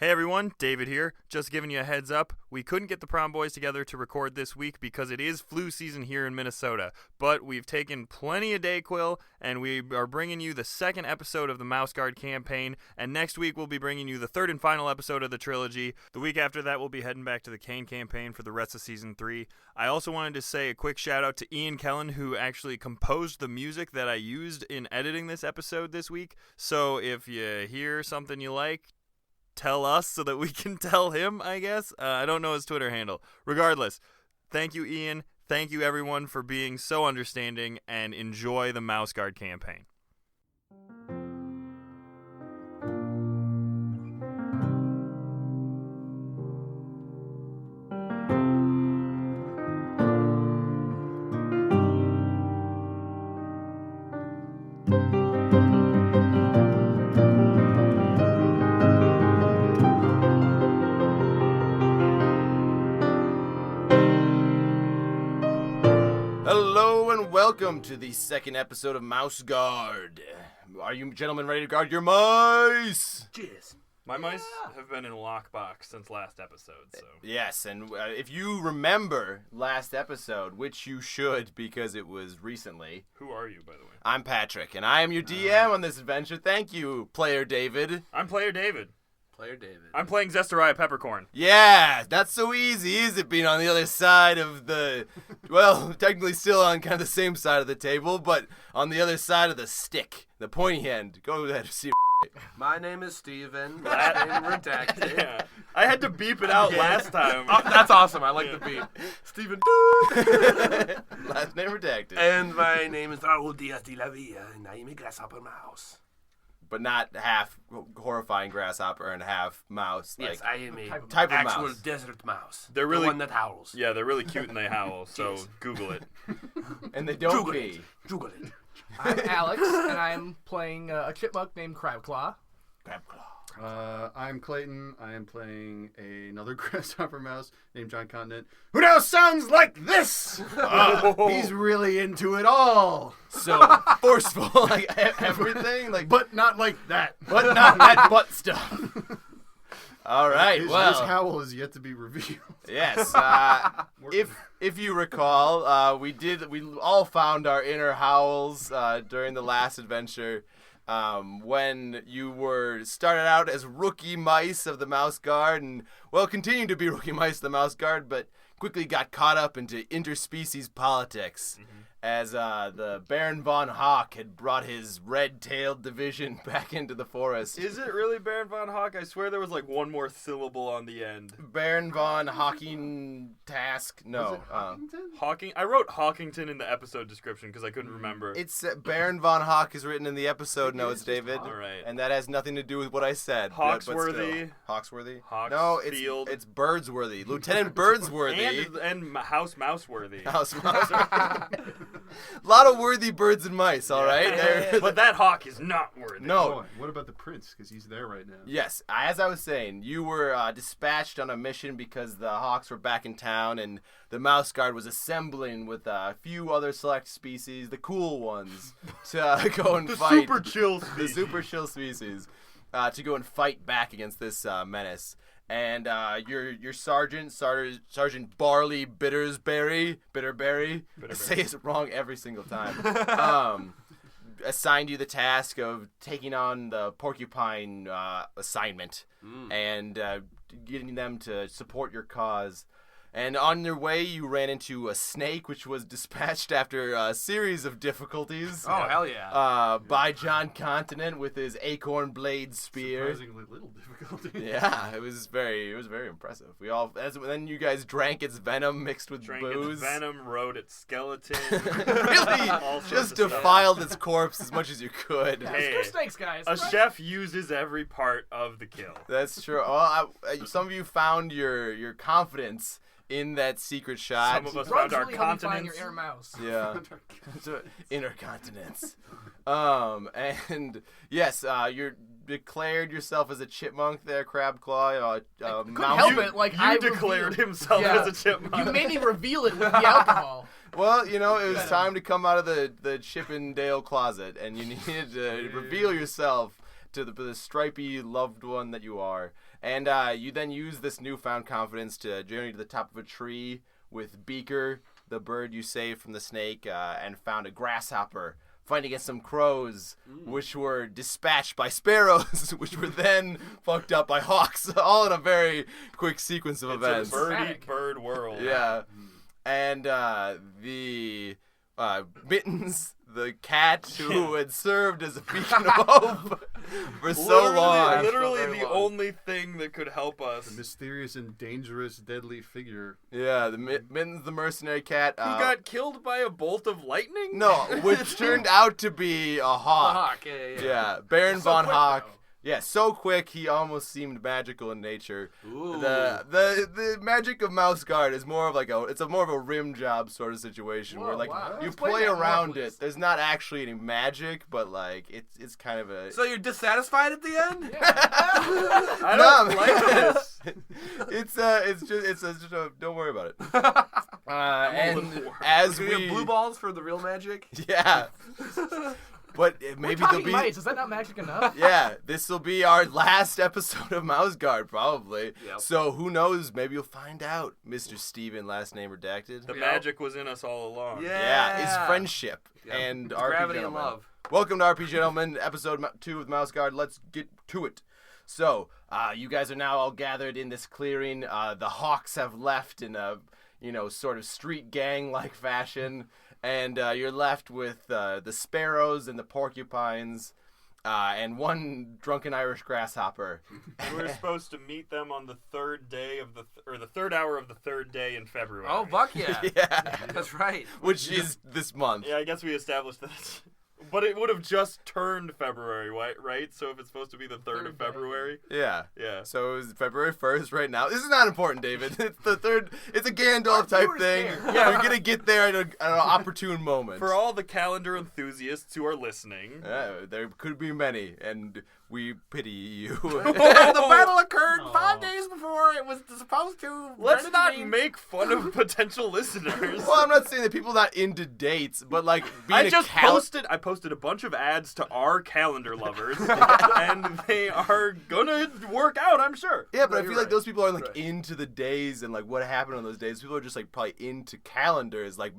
Hey everyone, David here. Just giving you a heads up. We couldn't get the Prom Boys together to record this week because it is flu season here in Minnesota. But we've taken plenty of Dayquil, and we are bringing you the second episode of the MouseGuard Campaign. And next week we'll be bringing you the third and final episode of the trilogy. The week after that we'll be heading back to the Kane Campaign for the rest of Season 3. I also wanted to say a quick shout out to Ian Kellen, who actually composed the music that I used in editing this episode this week. So if you hear something you like, tell us so that we can tell him, I guess. I don't know his Twitter handle. Regardless, thank you, Ian. Thank you, everyone, for being so understanding, and enjoy the MouseGuard campaign. Welcome to the second episode of MouseGuard. Are you gentlemen ready to guard your mice? Cheers. My mice have been in lockbox since last episode, so... Yes, and if you remember last episode, which you should because it was recently... Who are you, by the way? I'm Patrick, and I am your DM on this adventure. Thank you, Player David. I'm Player David. Player David. I'm playing Zestariah Peppercorn. Yeah, not so easy, is it, being on the other side of the... Well, technically still on kind of the same side of the table, but on the other side of the stick, the pointy end. Go ahead, see. My name is Steven. Last name redacted. Yeah. I had to beep it out last time. Oh, that's awesome. I like the beat. Steven. Last name redacted. And my name is Raul Diaz de la Villa, and I am a grasshopper mouse. But not half horrifying grasshopper and half mouse. Yes, I am a type of actual mouse. desert mouse. They're really the one that howls. Yeah, they're really cute and they howl, so Google it. And they don't Google pee. Google it. I'm Alex, and I'm playing a chipmunk named Crabclaw. I'm Clayton. I am playing another grasshopper mouse named John Continent, who now sounds like this! He's really into it all! So forceful, like everything, like, But not like that. but not that butt stuff. All right, His well, howl is yet to be revealed. yes. If you recall, we all found our inner howls during the last adventure. When you were started out as rookie mice of the MouseGuard and, well, continued to be rookie mice of the MouseGuard, but quickly got caught up into interspecies politics as the Baron von Hawk had brought his red-tailed division back into the forest. Is it really Baron von Hawk? I swear there was like one more syllable on the end. Baron von Hawking Task? No. Hawking? I wrote Hawkington in the episode description because I couldn't remember. It's Baron von Hawk is written in the episode notes, David. All right. And that has nothing to do with what I said. Hawksworthy. Hawksworthy? Hawks No, Field. it's Birdsworthy. Lieutenant Birdsworthy. and House Mouseworthy. House Mouse. A lot of worthy birds and mice, all right? But that hawk is not worthy. No. What about the prince? Because he's there right now. Yes, as I was saying, you were dispatched on a mission because the hawks were back in town and the MouseGuard was assembling with a few other select species, the cool ones, to go and fight. Super chill The species. super chill species, to go and fight back against this menace. And your Sergeant Barley Bitterberry, I say it wrong every single time, assigned you the task of taking on the porcupine assignment and getting them to support your cause. And on your way, you ran into a snake, which was dispatched after a series of difficulties. Oh, hell yeah. By John Continent with his acorn blade spear. Surprisingly little difficulty. Yeah, it was very impressive. Then you guys drank its venom mixed with Drank booze. its venom, rode its skeleton. Really, All sorts just of stuff. defiled its corpse as much as you could. Hey, Screw snakes, guys. A chef uses every part of the kill. That's true. Well, some of you found your confidence in that secret shot. Some of us Drugs found our really help you find continents. your inner mouse. Yeah. Inner continents. And yes, you're declared yourself as a chipmunk there, Crabclaw. Couldn't help it. Like You I declared revealed- himself Yeah. as a chipmunk. You made me reveal it with the alcohol. Well, it was time to come out of the Chippendale closet, and you needed to reveal yourself. back to the stripy loved one that you are. And you then use this newfound confidence to journey to the top of a tree with Beaker, the bird you saved from the snake, and found a grasshopper. Fighting against some crows, which were dispatched by sparrows, which were then fucked up by hawks, all in a very quick sequence of events. It's a birdy bird world. Yeah. And the Mittens, the cat who had served as a beacon of hope for so long. Literally the only thing that could help us. The mysterious and dangerous, deadly figure. Yeah, the Mittens, the mercenary cat. Who got killed by a bolt of lightning? No, which turned out to be a hawk. A hawk, yeah. Yeah, Baron von quick, Hawk. though. Yeah, so quick he almost seemed magical in nature. Ooh. The magic of MouseGuard is more of like it's more of a rim job sort of situation where Whoa, like wow. you Explain play that more, around please. it. There's not actually any magic, but like it's kind of a So you're dissatisfied at the end? I don't like this. it's just don't worry about it. And as Do you we get blue balls for the real magic? yeah. But maybe We're there'll talking be mites. Is that not magic enough? yeah, this will be our last episode of MouseGuard, probably. Yep. So who knows? Maybe you'll find out, Mr. Steven, last name redacted. The magic was in us all along. Yeah, his friendship Yep. and It's RP gravity and Gentlemen. love. Welcome to RP Gentlemen, episode 2 of MouseGuard. Let's get to it. So, you guys are now all gathered in this clearing. The Hawks have left in a, sort of street gang-like fashion. And you're left with the sparrows and the porcupines and one drunken Irish grasshopper. We were supposed to meet them on the third day of the third hour of the third day in February. Oh, fuck yeah. Yeah. That's right. Which is this month. Yeah, I guess we established that. But it would have just turned February, right? So if it's supposed to be the 3rd of February. Yeah. Yeah. So it was February 1st right now. This is not important, David. It's the 3rd. It's a Gandalf type viewers thing. care. Yeah. You're going to get there at an opportune moment. For all the calendar enthusiasts who are listening. There could be many, and we pity you. The battle occurred 5 days before it was supposed to. Let's Brendan not Dean- make fun of potential listeners. Well, I'm not saying that people are not into dates, but like being I posted a bunch of ads to our calendar lovers, and they are gonna work out, I'm sure. Yeah, but I you're feel like right. those people are like into the days and like what happened on those days. People are just like probably into calendars, like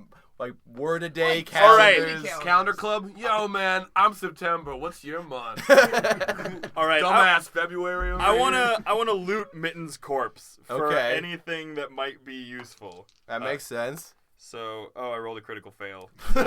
word a day Like, all right. calendars. Calendar club? Yo, man, I'm September. What's your month? All right, Dumbass February. over I here. wanna loot Mittens' corpse for Okay. anything that might be useful. That makes sense. So, I rolled a critical fail to do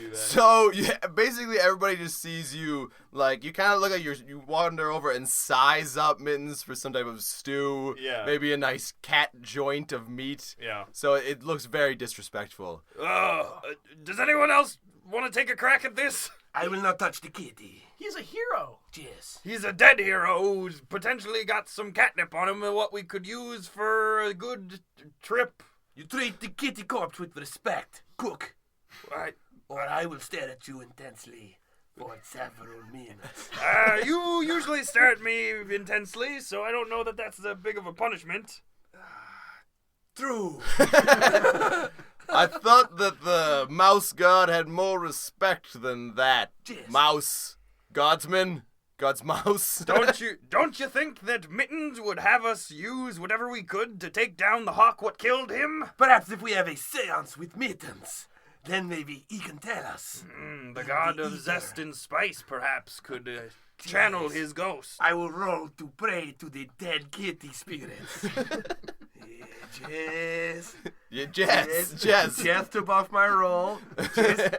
that. So yeah, basically everybody just sees you like you kind of look like you wander over and size up Mittens for some type of stew. Yeah. Maybe a nice cat joint of meat. Yeah. So it looks very disrespectful. Does anyone else want to take a crack at this? I will not touch the kitty. He's a hero. Yes. He's a dead hero who's potentially got some catnip on him, what we could use for a good trip. You treat the kitty corpse with respect, cook, Right. or I will stare at you intensely for several minutes. You usually stare at me intensely, so I don't know that that's a big of a punishment. True. I thought that the mouse god had more respect than that. Yes. Mouse. Godsman. God's mouse. Don't you think that Mittens would have us use whatever we could to take down the hawk what killed him? Perhaps if we have a seance with Mittens, then maybe he can tell us. The god of zest and spice perhaps could channel his ghost. I will roll to pray to the dead kitty spirits. Yes. Yeah, Jess. Yes to buff my roll. Yes.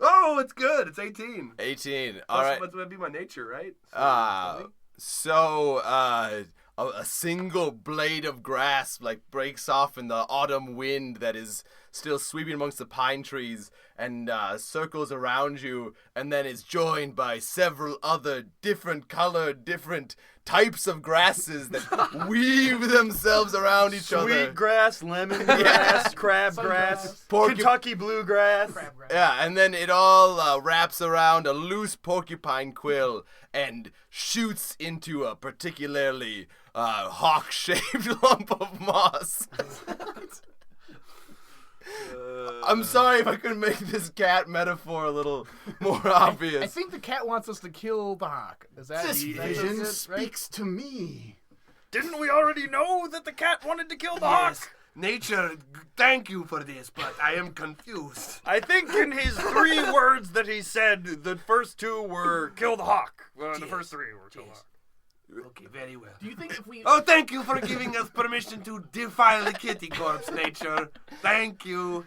Oh, it's good. It's 18. 18. All right. That's would be my nature, right? So a single blade of grass like breaks off in the autumn wind that is still sweeping amongst the pine trees and circles around you, and then is joined by several other different colored, different types of grasses that weave themselves around each other. Sweetgrass, lemongrass, crabgrass, Sungrass. Kentucky bluegrass. Crabgrass. Yeah, and then it all wraps around a loose porcupine quill and shoots into a particularly hawk-shaped lump of moss. I'm sorry if I couldn't make this cat metaphor a little more obvious. I think the cat wants us to kill the hawk. Is that This that's vision it, right? speaks to me. Didn't we already know that the cat wanted to kill the hawk? Nature, thank you for this, but I am confused. I think in his 3 words that he said, the first 2 were kill the hawk. The first 3 were kill the hawk. Okay, very well. Do you think if we... Oh, thank you for giving us permission to defile the kitty corpse, Nature. Thank you.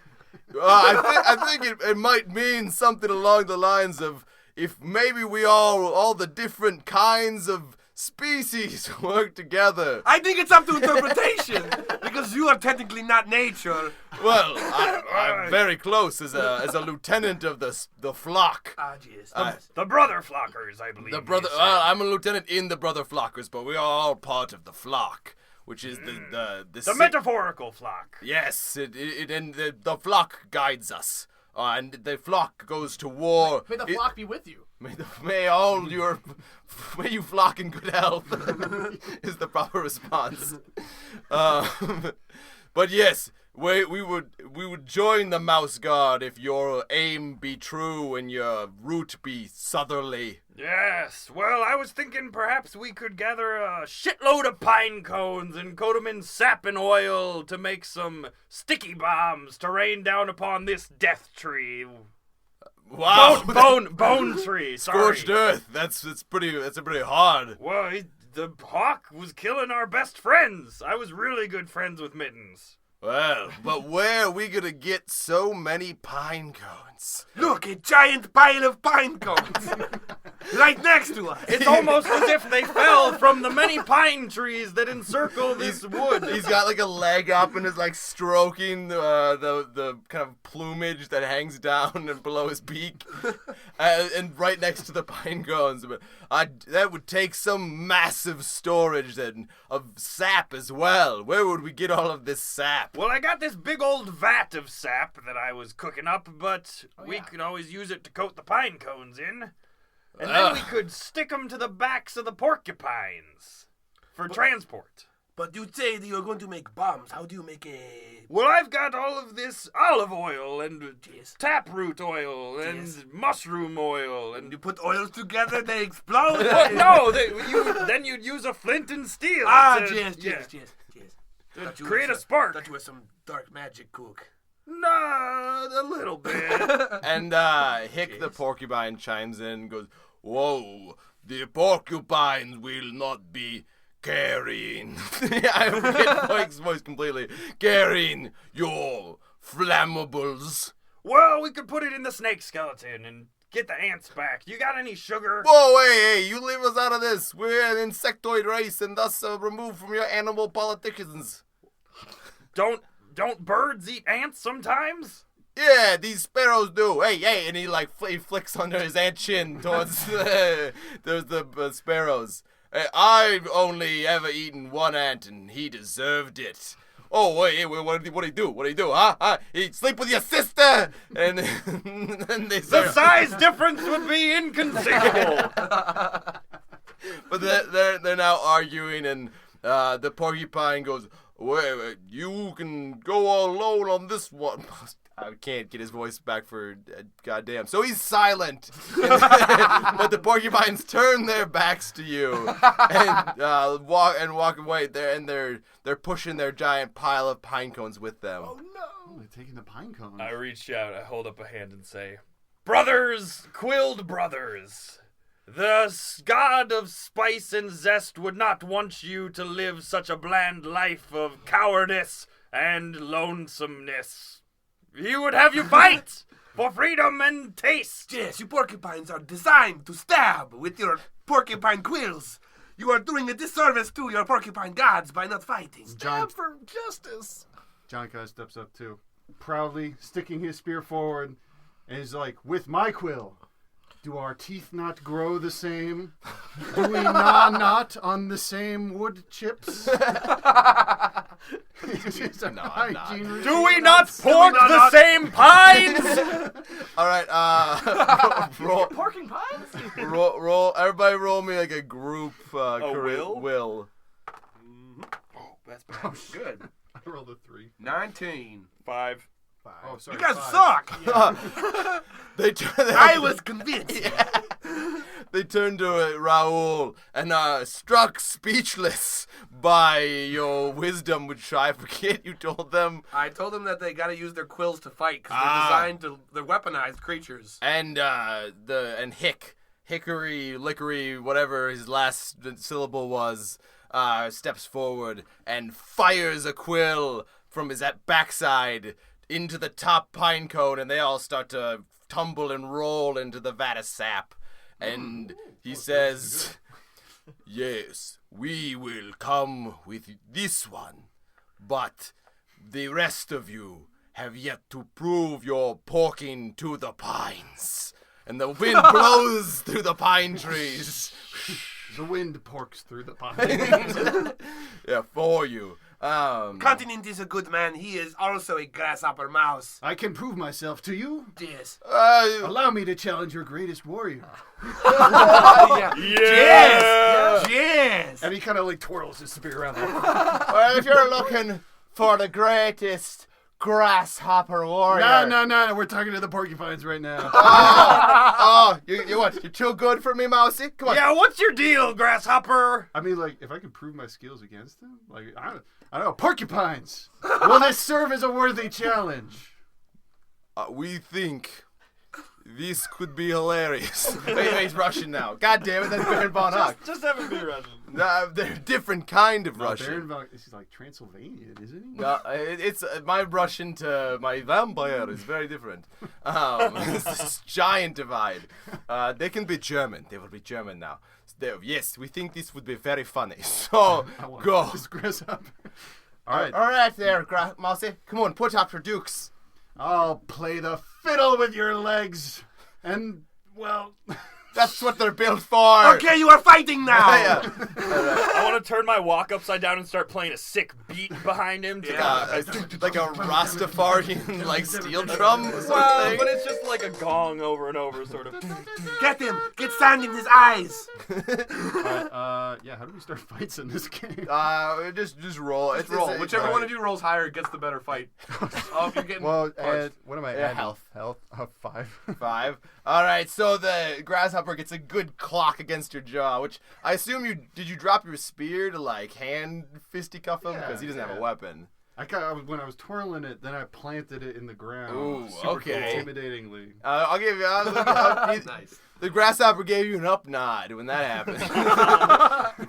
I think it might mean something along the lines of if maybe we all the different kinds of species work together. I think it's up to interpretation because you are technically not nature. Well, I'm very close as a lieutenant of the flock. Ah, yes. The brother flockers, I believe. The brother. I'm a lieutenant in the brother flockers, but we are all part of the flock, which is the metaphorical flock. Yes, and the flock guides us, and the flock goes to war. May the flock be with you. May you flock in good health is the proper response. But yes, we would join the MouseGuard if your aim be true and your route be southerly. Yes, well, I was thinking perhaps we could gather a shitload of pine cones and coat them in sap and oil to make some sticky bombs to rain down upon this death tree. Wow, Bone tree. Sorry. Scorched earth. That's pretty hard. Well, the hawk was killing our best friends. I was really good friends with Mittens. Well, but where are we gonna get so many pine cones? Look, a giant pile of pine cones right next to us. It's almost as if they fell from the many pine trees that encircle this wood. He's got like a leg up and is like stroking the kind of plumage that hangs down and below his beak, and right next to the pine cones. But that would take some massive storage then of sap as well. Where would we get all of this sap? Well, I got this big old vat of sap that I was cooking up, but we could always use it to coat the pine cones in. And then we could stick them to the backs of the porcupines for transport. But you say that you're going to make bombs. How do you make a... Well, I've got all of this olive oil and taproot oil and mushroom oil. And You put oils together, they explode? Well, no, then you'd use a flint and steel. Yes. To create a spark. Thought you were some dark magic cook. Nah, a little bit. And Hick the porcupine chimes in and goes, "Whoa, the porcupines will not be carrying." I forget Mike's voice completely. Carrying your flammables. Well, we could put it in the snake skeleton and get the ants back. You got any sugar? Whoa, hey, you leave us out of this. We're an insectoid race and thus removed from your animal politicians. Don't birds eat ants sometimes? Yeah, these sparrows do. Hey, and he he flicks under his ant chin towards the sparrows. I've only ever eaten one ant, and he deserved it. Oh, wait, what did he do? Huh? He sleep with your sister, and then they The size difference would be inconceivable. But they're now arguing, and the porcupine goes, "Wait, you can go all alone on this one." I can't get his voice back for goddamn. So he's silent, but the porcupines turn their backs to you and walk away. They're pushing their giant pile of pine cones with them. Oh no! They're taking the pine cones. I reach out, I hold up a hand and say, "Brothers, quilled brothers, the god of spice and zest would not want you to live such a bland life of cowardice and lonesomeness. He would have you fight for freedom and taste." Yes, you porcupines are designed to stab with your porcupine quills. You are doing a disservice to your porcupine gods by not fighting. Stab for justice. John kind of steps up too, proudly sticking his spear forward, and he's like, "With my quill, do our teeth not grow the same? Do we gnaw not on the same wood chips? Do we not pork the same pines? All right, roll. Porking pines? Roll. Everybody, roll me like a group. Will? Oh, that's bad. Good. I rolled a 3. 19. 5. Oh, sorry. You guys 5. suck. I was convinced. They turned to Raul and struck speechless by your wisdom, which I forget you told them. I told them that they got to use their quills to fight because they're designed to. They're weaponized creatures. And Hickory, Lickory, whatever his last syllable was, steps forward and fires a quill from his backside into the top pine cone, and they all start to tumble and roll into the vat of sap. And he says, yes, we will come with this one, but the rest of you have yet to prove your porking to the pines. And the wind blows through the pine trees. The wind porks through the pine. Yeah, for you. Continent is a good man. He is also a grasshopper mouse. I can prove myself to you. Yes. Allow me to challenge your greatest warrior. Yeah. Yeah. Yes. And he kind of like twirls his spear around there. Well, if you're looking for the greatest grasshopper warrior. No. We're talking to the porcupines right now. You what? You're too good for me, Mousy? Come on. Yeah, what's your deal, grasshopper? I mean, like, if I can prove my skills against him, like, I don't know, porcupines. Will this serve as a worthy challenge? We think this could be hilarious. Wait, he's Russian now. God damn it, that's Baron von Hock. Just have him be Russian. They're a different kind of No, Russian. Baron von, this is like Transylvanian, isn't he? No, it's my Russian to my vampire is very different. It's this giant divide. They can be German. They will be German now. Yes, we think this would be very funny. So go. This grasshopper. All All right, there, Mousy. Come on, put up your dukes. I'll play the fiddle with your legs. And, well... That's what they're built for. Okay, you are fighting now. Yeah. I want to turn my walk upside down and start playing a sick beat behind him. Like a Rastafarian, like steel drum or Well, something. but it's just like a gong over and over, sort of. Get him. Get sand in his eyes. Yeah, how do we start fights in this game? Just roll. Let's roll. Whichever one of you rolls higher gets the better fight. If you're getting Well, punched. what am I Yeah, adding? health. 5. 5. All right, so the grasshopper gets a good clock against your jaw, which I assume did you drop your spear to like hand fisticuff him because he doesn't have a weapon. When I was twirling it, then I planted it in the ground. Ooh, super okay. Intimidatingly. I'll give you. Nice. The grasshopper gave you an up nod when that happened.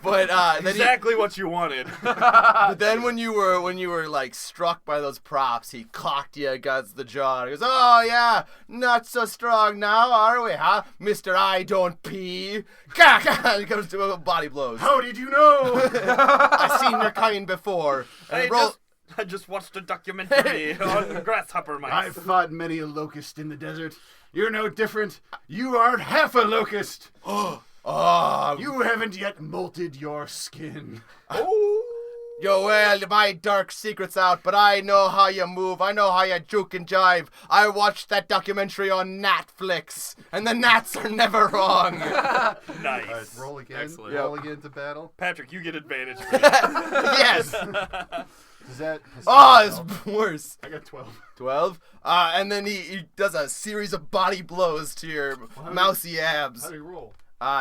But then Exactly what you wanted. But then when you were like struck by those props, he clocked you against the jaw. He goes, "Oh yeah, not so strong now, are we, huh, Mister I don't pee?" He comes to body blows. How did you know? I've seen your kind before. And Hey, I just watched a documentary on grasshopper mice. I've fought many a locust in the desert. You're no different. You aren't half a locust. You haven't yet molted your skin. Yo, well, my dark secret's out, but I know how you move. I know how you juke and jive. I watched that documentary on Natflix, and the gnats are never wrong. Nice. All right, roll again. Excellent. Roll again to battle. Patrick, you get advantage for this. Yes. Does that? Oh, it's worse. I got 12. 12. And then he does a series of body blows to your mousy abs. How do you roll?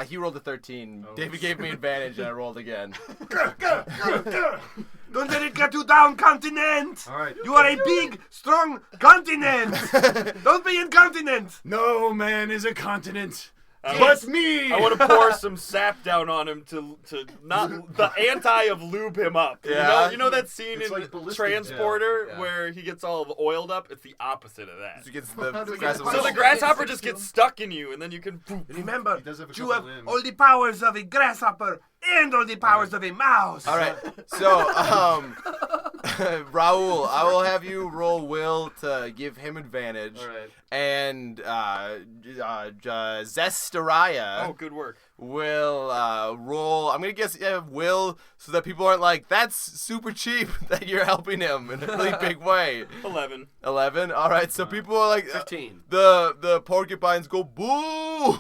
He rolled a 13. David gave me advantage, and I rolled again. Don't let it get you down, continent. All right. You are a big, strong continent. Don't be incontinent. No man is a continent. But me. I want to pour some sap down on him to not the anti of lube him up. Yeah. You know that scene It's in like ballistic Transporter gel. Yeah. where he gets all oiled up? It's the opposite of that. He gets the How do we grasshopper. get- So the grasshopper just gets stuck in you, and then you can. Remember, He does have a you couple have limbs. all the powers of a grasshopper and all the powers of a mouse. All right. So, Raul, I will have you roll will to give him advantage. All right. And Zestariah Oh, good work. will roll. I'm gonna guess will, so that people aren't like, that's super cheap that you're helping him in a really big way. 11. 11. All right, so people are like 15. The porcupines go boo,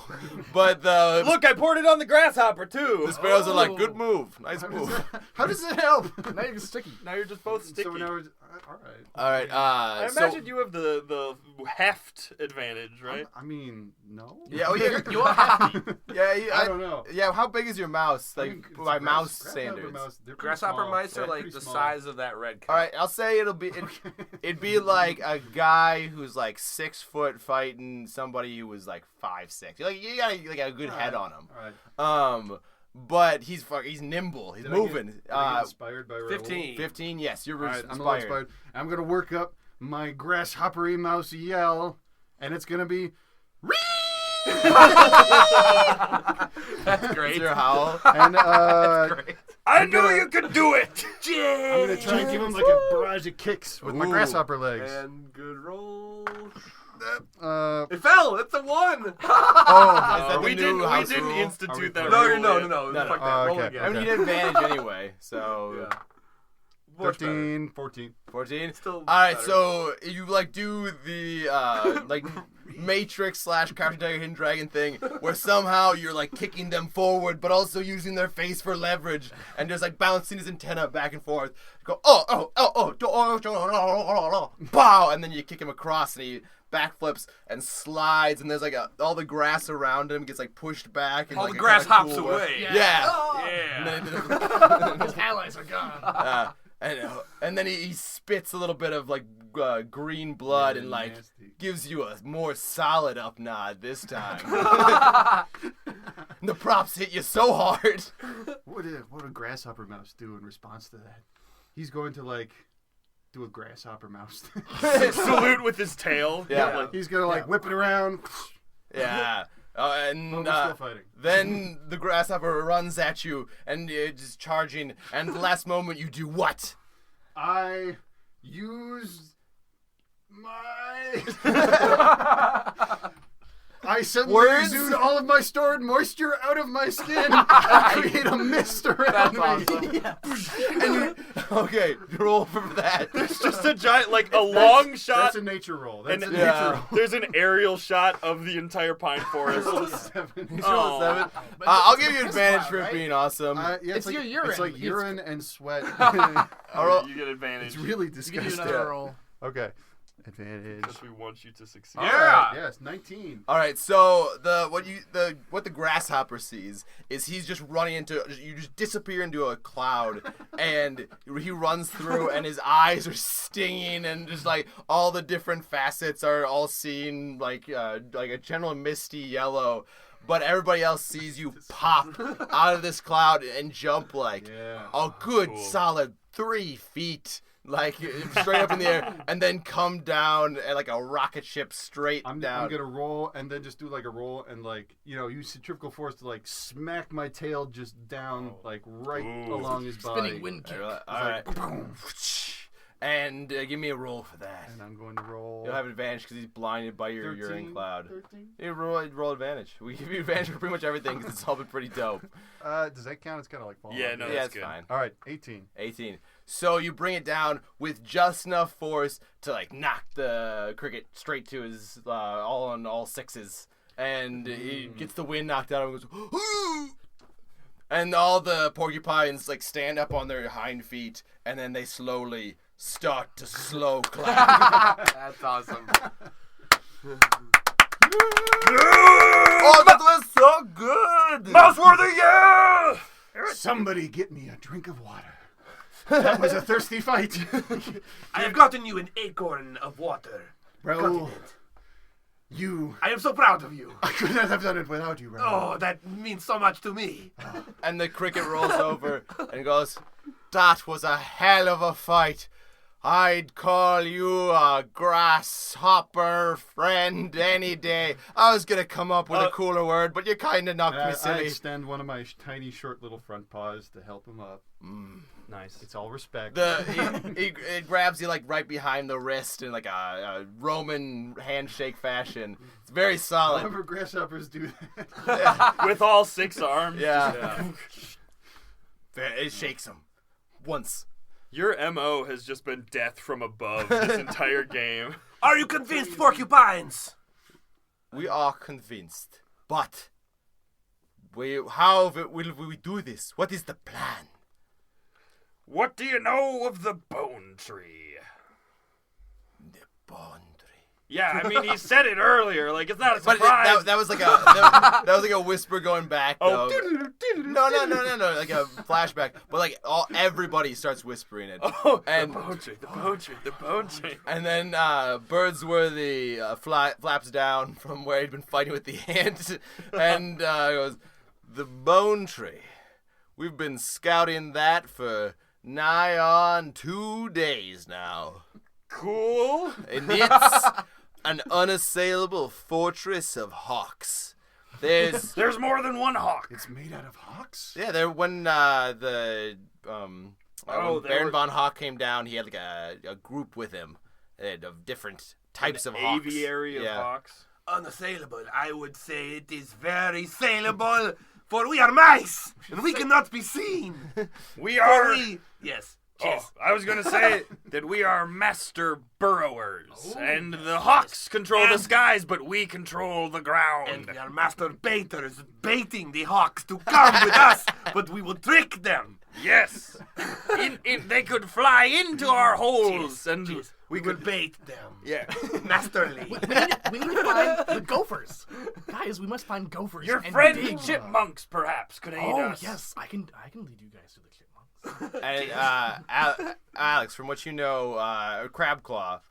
but the Look, I poured it on the grasshopper too. the sparrows are like, good move, nice move. How does it help? Now you're sticky. Now you're just both sticky. So now we're, all right. All right. I imagine you have the heft advantage, right? I mean, no. Yeah. Oh yeah. You are happy. Yeah. I don't know. Yeah. How big is your mouse? I Like mean, it's by mouse grasshopper standards. mouse, they're pretty Grasshopper small. mice Yeah, are like pretty the small. size of that red cat. All right. I'll say it'd be like a guy who's like 6 foot fighting somebody who was like 5'6". Like you got like a good head on him. All right. But he's nimble. He's Did moving. Did I get inspired by Raul? 15. 15. Yes, you're All right, I'm a little inspired. inspired. I'm gonna work up my grasshoppery mouse yell, and it's gonna be. That's great. Is your howl? And Great. I knew you could do it. I'm gonna try and give him like a barrage of kicks with my Ooh. grasshopper legs. And good roll. Uh, It fell. It's a 1. Is that the we new house didn't rule? institute that No, rule no, yet. no. No. Fuck that. Oh, Roll okay. again. I mean, you need advantage anyway. So Yeah. Much better. 13, 14. 14. Still All right, better. so you like do the like Matrix / Crouching Tiger, Hidden Dragon thing, where somehow you're like kicking them forward, but also using their face for leverage, and just like bouncing his antenna back and forth. You go pow, and then you kick him across, and he backflips and slides, and there's like all the grass around him gets like pushed back, and All like the a grass kinda hops cool away. Yeah. Yeah. And then- His allies are gone. and then he spits a little bit of like green blood and like Nasty. gives you a more solid up nod this time. The props hit you so hard. What would a grasshopper mouse do in response to that? He's going to like do a grasshopper mouse thing. Salute with his tail. Yeah. He's gonna like whip it around. Yeah. And But we're still fighting. then the grasshopper runs at you and is charging. And at the last moment, you do what? I use my. I suddenly Words? exude all of my stored moisture out of my skin and create a mist around me. And you, okay, roll for that. It's just a giant, like a long shot. That's a nature roll. That's And a yeah. nature roll. There's an aerial shot of the entire pine forest. Seven. You roll a 7. I'll give you advantage for right? being awesome. Yeah, It's like, your urine. It's like It's- urine and sweat. I'll roll. You get advantage. It's really You can do disgusting. another roll. Okay. Advantage. Because we want you to succeed. All Yeah. right, yes, 19. All right, so what the grasshopper sees is he's just running into you just disappear into a cloud, and he runs through, and his eyes are stinging, and just like all the different facets are all seen like a general misty yellow, but everybody else sees you pop out of this cloud and jump like Yeah. a good Cool. solid 3 feet. Like straight up in the air, and then come down and like a rocket ship straight I'm down. gonna roll and then just do like a roll and like use centrifugal force to like smack my tail just down like right Ooh. along his body. Spinning wind kick. All right. And give me a roll for that. And I'm going to roll. You'll have advantage because he's blinded by your 13, urine cloud. 13? You roll advantage. We give you advantage for pretty much everything because it's all been pretty dope. Does that count? It's kind of like falling. Yeah, off. no, Yeah, that's it's good. fine. All right, 18. 18. So you bring it down with just enough force to like knock the cricket straight to his all on all sixes, and he gets the wind knocked out of him and goes, "Hoo!" And all the porcupines like stand up on their hind feet, and then they slowly start to slow clap. That's awesome. Oh, that was so good! Mouseworthy, yeah! Somebody get me a drink of water. That was a thirsty fight. I have gotten you an acorn of water. Raul, you. I am so proud of you. I could not have done it without you, Raul. Oh, that means so much to me. And the cricket rolls over and goes, "That was a hell of a fight. I'd call you a grasshopper friend any day. I was gonna come up with a cooler word, but you kind of knocked me I silly. extend one of my tiny, short little front paws to help him up. Nice. It's all respect. It grabs you like right behind the wrist in like a Roman handshake fashion. It's very solid. However, grasshoppers do that. With all 6 arms. Yeah. It shakes him once. Your MO has just been death from above this entire game. Are you convinced, porcupines? We are convinced, but how will we do this? What is the plan? What do you know of the bone tree? The bone tree. Yeah, I mean, he said it earlier. Like, it's not a But surprise. that was like that was like a whisper going back. Oh, though. No, like a flashback. But like everybody starts whispering it. Oh, and the bone tree, the bone tree, the bone tree. And then Birdsworthy flaps down from where he'd been fighting with the ant, and goes, "The bone tree. We've been scouting that for nigh on 2 days now. Cool. And it's an unassailable fortress of hawks. There's more than one hawk. It's made out of hawks? Yeah, there when when Baron von Hawk came down, he had like a group with him of different types of hawks. Aviary of hawks. Unassailable. I would say it is very saleable, for we are mice, and we cannot be seen. We are... Yes. Oh, I was going to say that we are master burrowers, and the hawks control the skies, but we control the ground. And we are master baiters, baiting the hawks to come with us, but we will trick them. Yes. They could fly into our holes, and we will bait them. Yeah. Masterly. We need to find the gophers. Guys, we must find gophers. Your and friend dig. chipmunks, perhaps, could aid us. Oh, yes. I can lead you guys to the chipmunks. And Alex, from what you know, Crabclaw,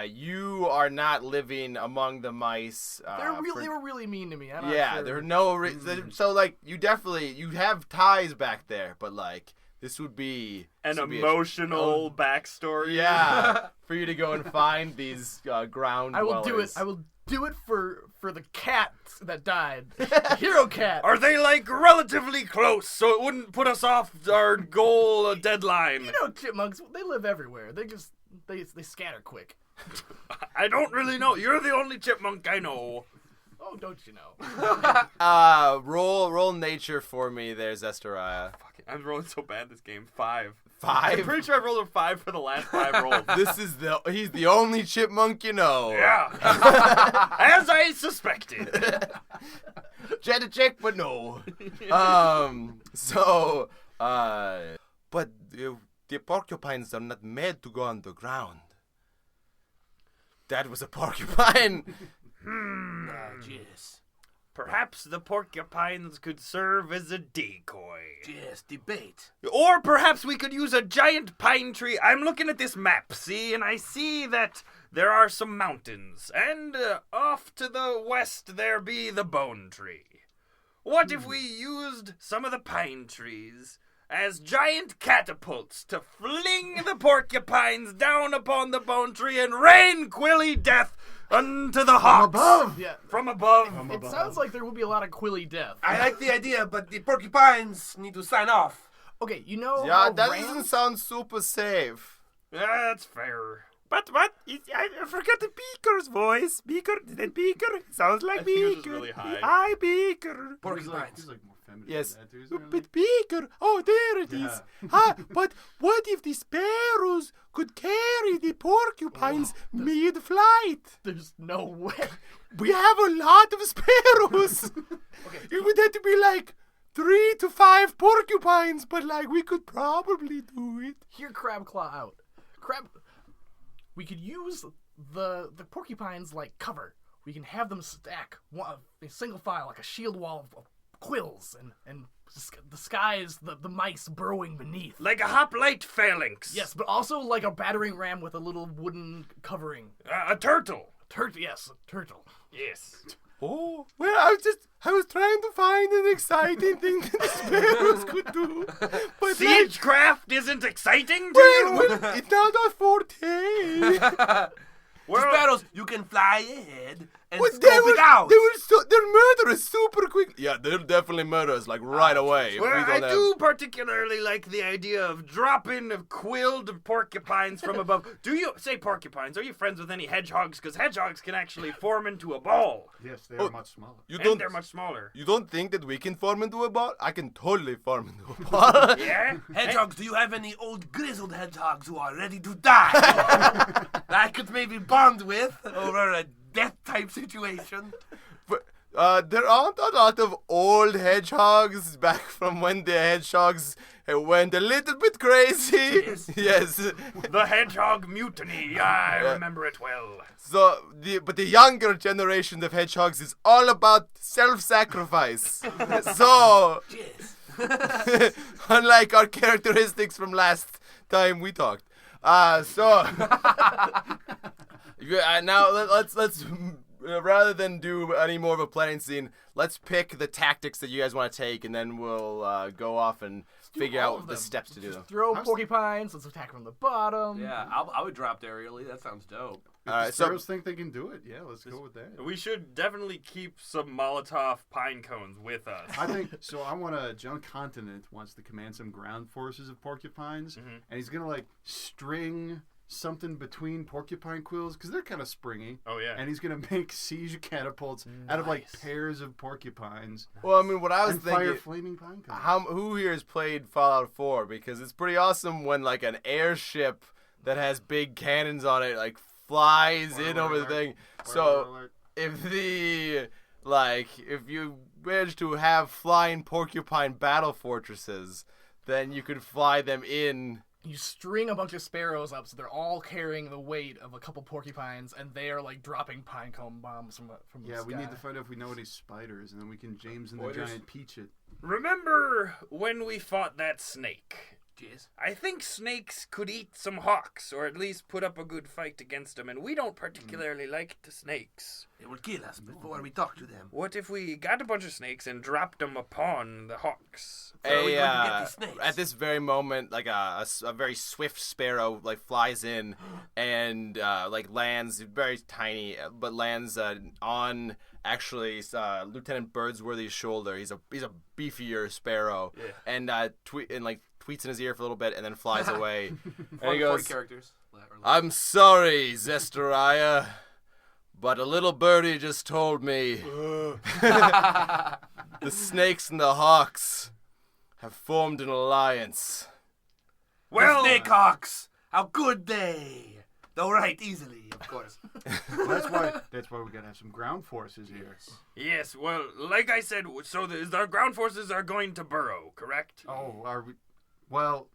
you are not living among the mice. They were really mean to me. I'm not yeah, sure. there are no so like you have ties back there, but like this would be An emotional backstory. Yeah, for you to go and find these ground I will dwellers. do it. I will do it for the cat that died. The hero cat. Are they like relatively close, so it wouldn't put us off our goal deadline? You know, chipmunks. They live everywhere. They scatter quick. I don't really know. You're the only chipmunk I know. Oh, don't you know? Roll nature for me there, Zestariah. Fuck it. I'm rolling so bad this game. 5. 5? I'm pretty sure I've rolled a 5 for the last 5 rolls. He's the only chipmunk you know. Yeah. As I suspected. Tried to check, but no. But the porcupines are not made to go on the ground. That was a porcupine. Yes. Perhaps the porcupines could serve as a decoy. Yes, debate. Or perhaps we could use a giant pine tree. I'm looking at this map, see, and I see that there are some mountains, and off to the west there be the bone tree. What if we used some of the pine trees as giant catapults to fling the porcupines down upon the bone tree and rain quilly death unto the hawks? From above! Yeah. From above. It sounds like there will be a lot of quilly death. I like the idea, but the porcupines need to sign off. Okay, you know Yeah, how that rams... doesn't sound super safe. That's fair. But what? I forgot the Beaker's voice. Beaker sounds like I think it was just Beaker. really high. Hi, Beaker. Porcupines. He's like more feminine Yes. than that, too, isn't he? But Beaker, oh, there it is. But what if the sparrows could carry the porcupines mid-flight? There's no way. We have a lot of sparrows. It would have to be like 3 to 5 porcupines, but like we could probably do it. Hear Crabclaw out. We could use the porcupines like cover. We can have them stack a single file, like a shield wall of quills, and disguise the mice burrowing beneath. Like a hoplite phalanx. Yes, but also like a battering ram with a little wooden covering. A turtle. Yes, a turtle. Yes. Oh, well, I was trying to find an exciting thing that the sparrows could do. But Siegecraft isn't exciting to you? well, it's not our forte. Sparrows, you can fly ahead and Well, scope it out. they're murderous super quick. Yeah, they'll definitely murder us like right away. If Well, we I don't do particularly like the idea of dropping quilled porcupines from above. Do you say porcupines? Are you friends with any hedgehogs? Because hedgehogs can actually form into a ball, Yes, they are much smaller. You and they're much smaller. You don't think that we can form into a ball? I can totally form into a ball. Yeah. Hedgehogs, do you have any old grizzled hedgehogs who are ready to die? that I could maybe bond with over a death-type situation. But there aren't a lot of old hedgehogs back from when the hedgehogs went a little bit crazy. Yes. The hedgehog mutiny. I remember it well. So, but the younger generation of hedgehogs is all about self-sacrifice. So, Yes. unlike our characteristics from last time we talked. Now let's rather than do any more of a planning scene, let's pick the tactics that you guys want to take, and then we'll go off and figure all out of the them. steps to do them. Throw porcupines. Let's attack from the bottom. Yeah, I would drop aerially. That sounds dope. If Alright, the so- sparrows think they can do it, yeah, let's go with that. We should definitely keep some Molotov pine cones with us. I think so. I want to. John Continent wants to command some ground forces of porcupines, and he's gonna like string something between porcupine quills because they're kind of springy. Oh, yeah. And he's gonna make siege catapults out of like pairs of porcupines. Well, I mean, what I was And fire thinking, flaming pine cones. who here has played Fallout 4? Because it's pretty awesome when like an airship that has big cannons on it like flies in over the thing. So if you manage to have flying porcupine battle fortresses, then you could fly them in. You string a bunch of sparrows up so they're all carrying the weight of a couple porcupines, and they are like dropping pine cone bombs from the Yeah, sky. we need to find out if we know any spiders, and then we can James and the Spoilers. Giant Peach it. Remember when we fought that snake? Yes. I think snakes could eat some hawks, or at least put up a good fight against them, and we don't particularly like the snakes. They will kill us before we talk to them. What if we got a bunch of snakes and dropped them upon the hawks? Where are we going to get these snakes? At this very moment, like a very swift sparrow like flies in and like lands very tiny, but lands on actually Lieutenant Birdsworthy's shoulder. He's a beefier sparrow, and tweets in his ear for a little bit and then flies away. And he goes, characters. "I'm sorry, Zestariah, but a little birdie just told me the snakes and the hawks have formed an alliance." Well, The Snakehawks! How could they? They'll write easily, of course. Well, that's why we gotta have some ground forces here. yes, well, like I said, so our ground forces are going to burrow, correct? Oh, are we? Well,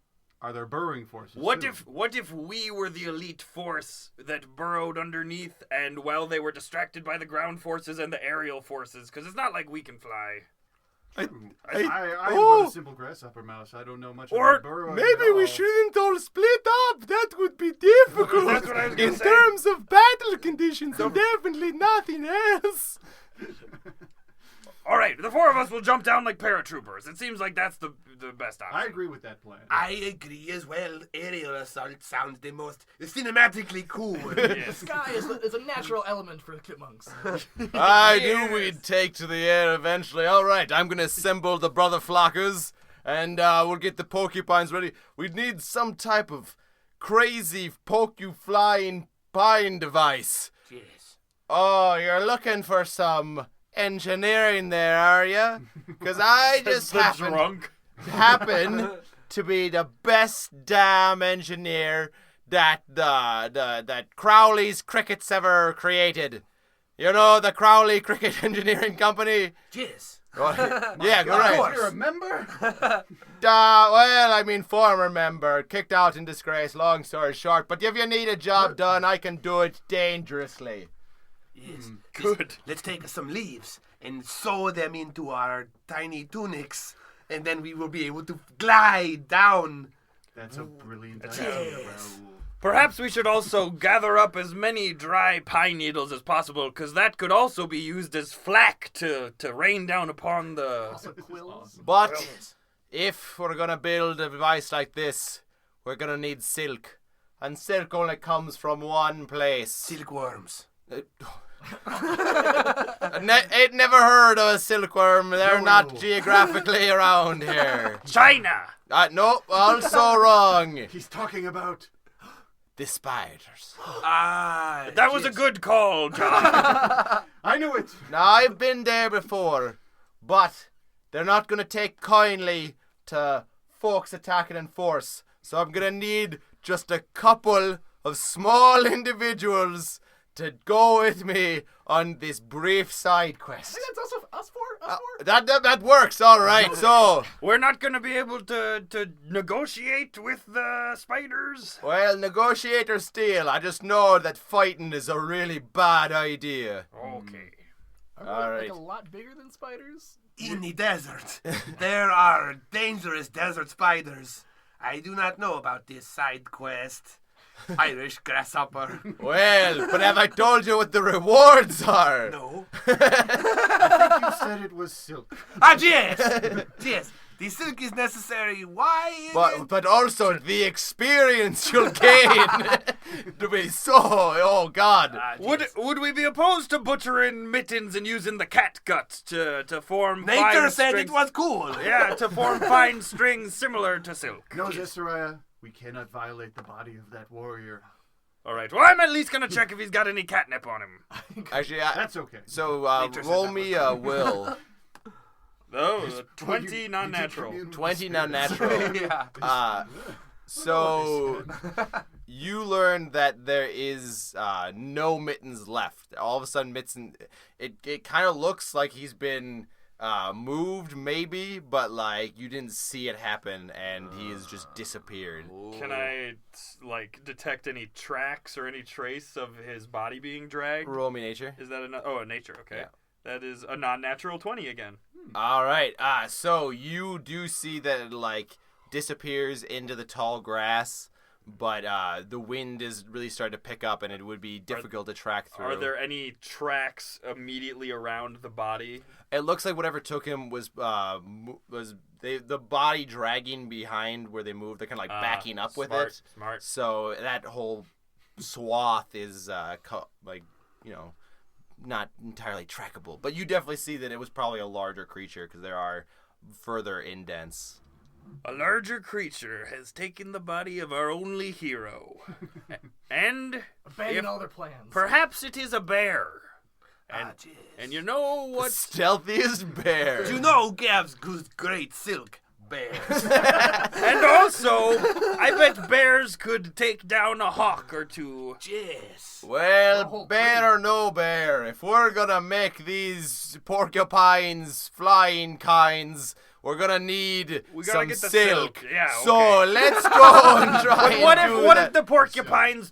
are there burrowing forces? What too? if we were the elite force that burrowed underneath, and while they were distracted by the ground forces and the aerial forces? Because it's not like we can fly. I am Oh! but a simple grasshopper mouse. I don't know much Or about burrowing. Maybe at we all. shouldn't all split up. That would be difficult. That's what I was gonna in say. terms of battle conditions, and definitely nothing else. All right, the four of us will jump down like paratroopers. It seems like that's the best option. I agree with that plan. I agree as well. Aerial assault sounds the most cinematically cool. The sky is a natural element for the chipmunks. I knew we'd take to the air eventually. All right, I'm going to assemble the brother flockers, and we'll get the porcupines ready. We need some type of crazy flying pine device. Yes. Oh, you're looking for some engineering there, are you? Because I just happen to be the best damn engineer that that Crowley's Crickets ever created. You know the Crowley Cricket Engineering Company? Yes. Yeah, right. You remember? Well, I mean, former member, kicked out in disgrace, long story short. But if you need a job done, I can do it dangerously. Yes. Good. Let's take some leaves and sew them into our tiny tunics, and then we will be able to glide down That's a brilliant idea, Raul. Perhaps we should also gather up as many dry pine needles as possible, because that could also be used as flack to rain down upon the... Also quills. But if we're gonna build a device like this, we're gonna need silk. And silk only comes from one place. Silkworms. Ain't never heard of a silkworm. They're not geographically around here. China! Nope, also wrong. He's talking about... The spiders. That was a good call, John. I knew it! Now, I've been there before, but they're not gonna take kindly to folks attacking in force. So I'm gonna need just a couple of small individuals to go with me on this brief side quest. I think that's also us four. That works, all right. So, We're not going to be able to negotiate with the spiders. well, negotiate or steal. I just know that fighting is a really bad idea. Okay. Are we All like right. a lot bigger than spiders? In the desert, there are dangerous desert spiders. I do not know about this side quest. Irish grasshopper. Well, but have I told you what the rewards are? No. I think you said it was silk. Yes! Yes. The silk is necessary. Why? But also the experience you'll gain to be so. Oh God! Would we be opposed to butchering Mittens and using the cat guts to form Nature fine said strings? it was cool. Yeah, to form fine strings similar to silk. No, Zestariah, we cannot violate the body of that warrior. All right. Well, I'm at least gonna check if he's got any catnip on him. Actually, That's okay. so Nature said roll that me was a will. Oh, You 20 did non-natural. commune with 20 the non-natural. Yeah. So you learn that there is no Mittens left. All of a sudden, Mittens. It kind of looks like he's been moved, maybe, but like you didn't see it happen, and he has just disappeared. Can I detect any tracks or any trace of his body being dragged? Roll me nature. Is that a nature? Okay. Yeah. That is a non-natural 20 again. All right. So you do see that it like disappears into the tall grass, but the wind is really starting to pick up, and it would be difficult to track through. Are there any tracks immediately around the body? It looks like whatever took him was the body dragging behind where they moved. They're kind of like backing up with it. Smart. So that whole swath is not entirely trackable. But you definitely see that it was probably a larger creature because there are further indents. A larger creature has taken the body of our only hero. And Abandon all their plans. perhaps it is a bear. And you know what? Stealthiest bear. You know Gav's great silk bears. And also, I bet bears could take down a hawk or two. Yes. Well, bear or no bear, if we're gonna make these porcupines flying kinds, we're gonna need We gotta some get the silk. silk. Yeah, So okay. let's go and try. What and do if that. the porcupines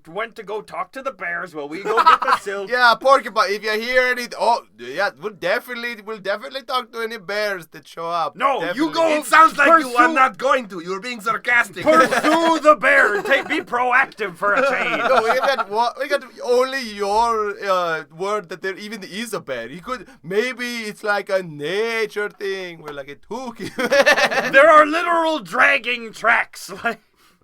went to go talk to the bears while we go get the silk? Yeah, porcupine. If you hear any, we'll definitely talk to any bears that show up. No, Definitely. you go. It sounds like you are Pursue- not going to. You're being sarcastic. Pursue the bear. Be proactive for a change. No, we got only your word that there even is a bear. Maybe it's like a nature thing where like it took you. There are literal dragging tracks.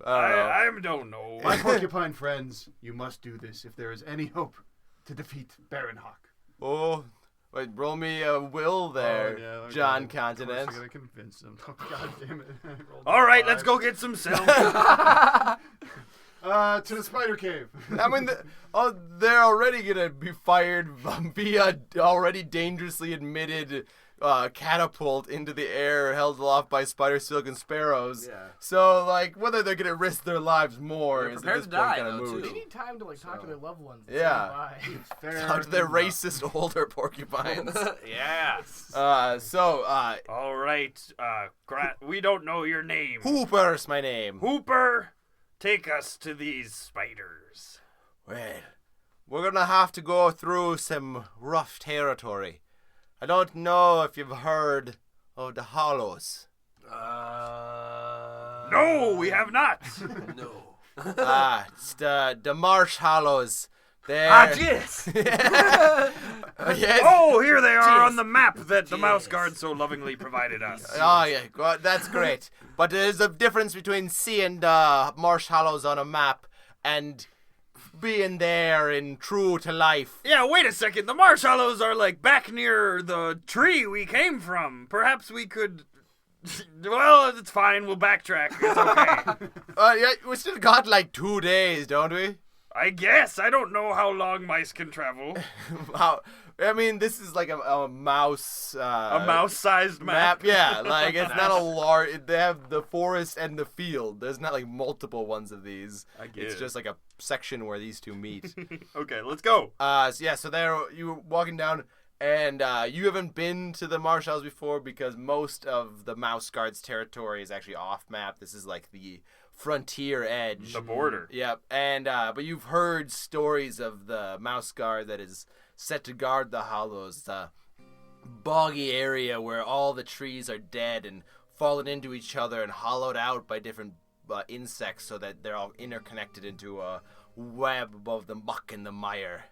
I don't know. My porcupine friends, you must do this if there is any hope to defeat Baron Hawk. Oh, wait, roll me a will there, okay. John Of Continent. course I gotta convince him. Oh, God damn it. I rolled a All right, 5. let's go get some silk. To the spider cave. I mean, they're already gonna be fired via already dangerously admitted catapult into the air, held aloft by spider, silk, and sparrows. Yeah. So, like, whether they're gonna risk their lives more They're is at prepared this to point die, kind of though, moot. They need time to talk to their loved ones. and Yeah. say goodbye. Talk to their racist older porcupines. Yes. All All right. We don't know your name. Hooper's my name. Hooper, take us to these spiders. Well, we're gonna have to go through some rough territory. I don't know if you've heard of the Hollows. No, we have not. No. It's the Marsh Hollows. They're... Yes. Yes. Oh, here they are Jeez. on the map that the Jeez. MouseGuard so lovingly provided us. Oh, yeah, well, that's great. But there's a difference between seeing the Marsh Hollows on a map and being there in true to life. Yeah, wait a second. The Marsh Hollows are like back near the tree we came from. Perhaps we could... Well, it's fine. We'll backtrack. It's okay. Yeah, we still got like 2 days, don't we? I guess. I don't know how long mice can travel. Wow. I mean, this is like a mouse. A mouse-sized map. Yeah, like it's not a large. They have the forest and the field. There's not like multiple ones of these. I get It's it. just like a section where these two meet. Okay, let's go. So there you were walking down, and you haven't been to the Marsh Hollows before because most of the MouseGuard's territory is actually off map. This is like the frontier edge. The border. Yep, and but you've heard stories of the MouseGuard that is set to guard the hollows, the boggy area where all the trees are dead and fallen into each other and hollowed out by different insects so that they're all interconnected into a web above the muck and the mire.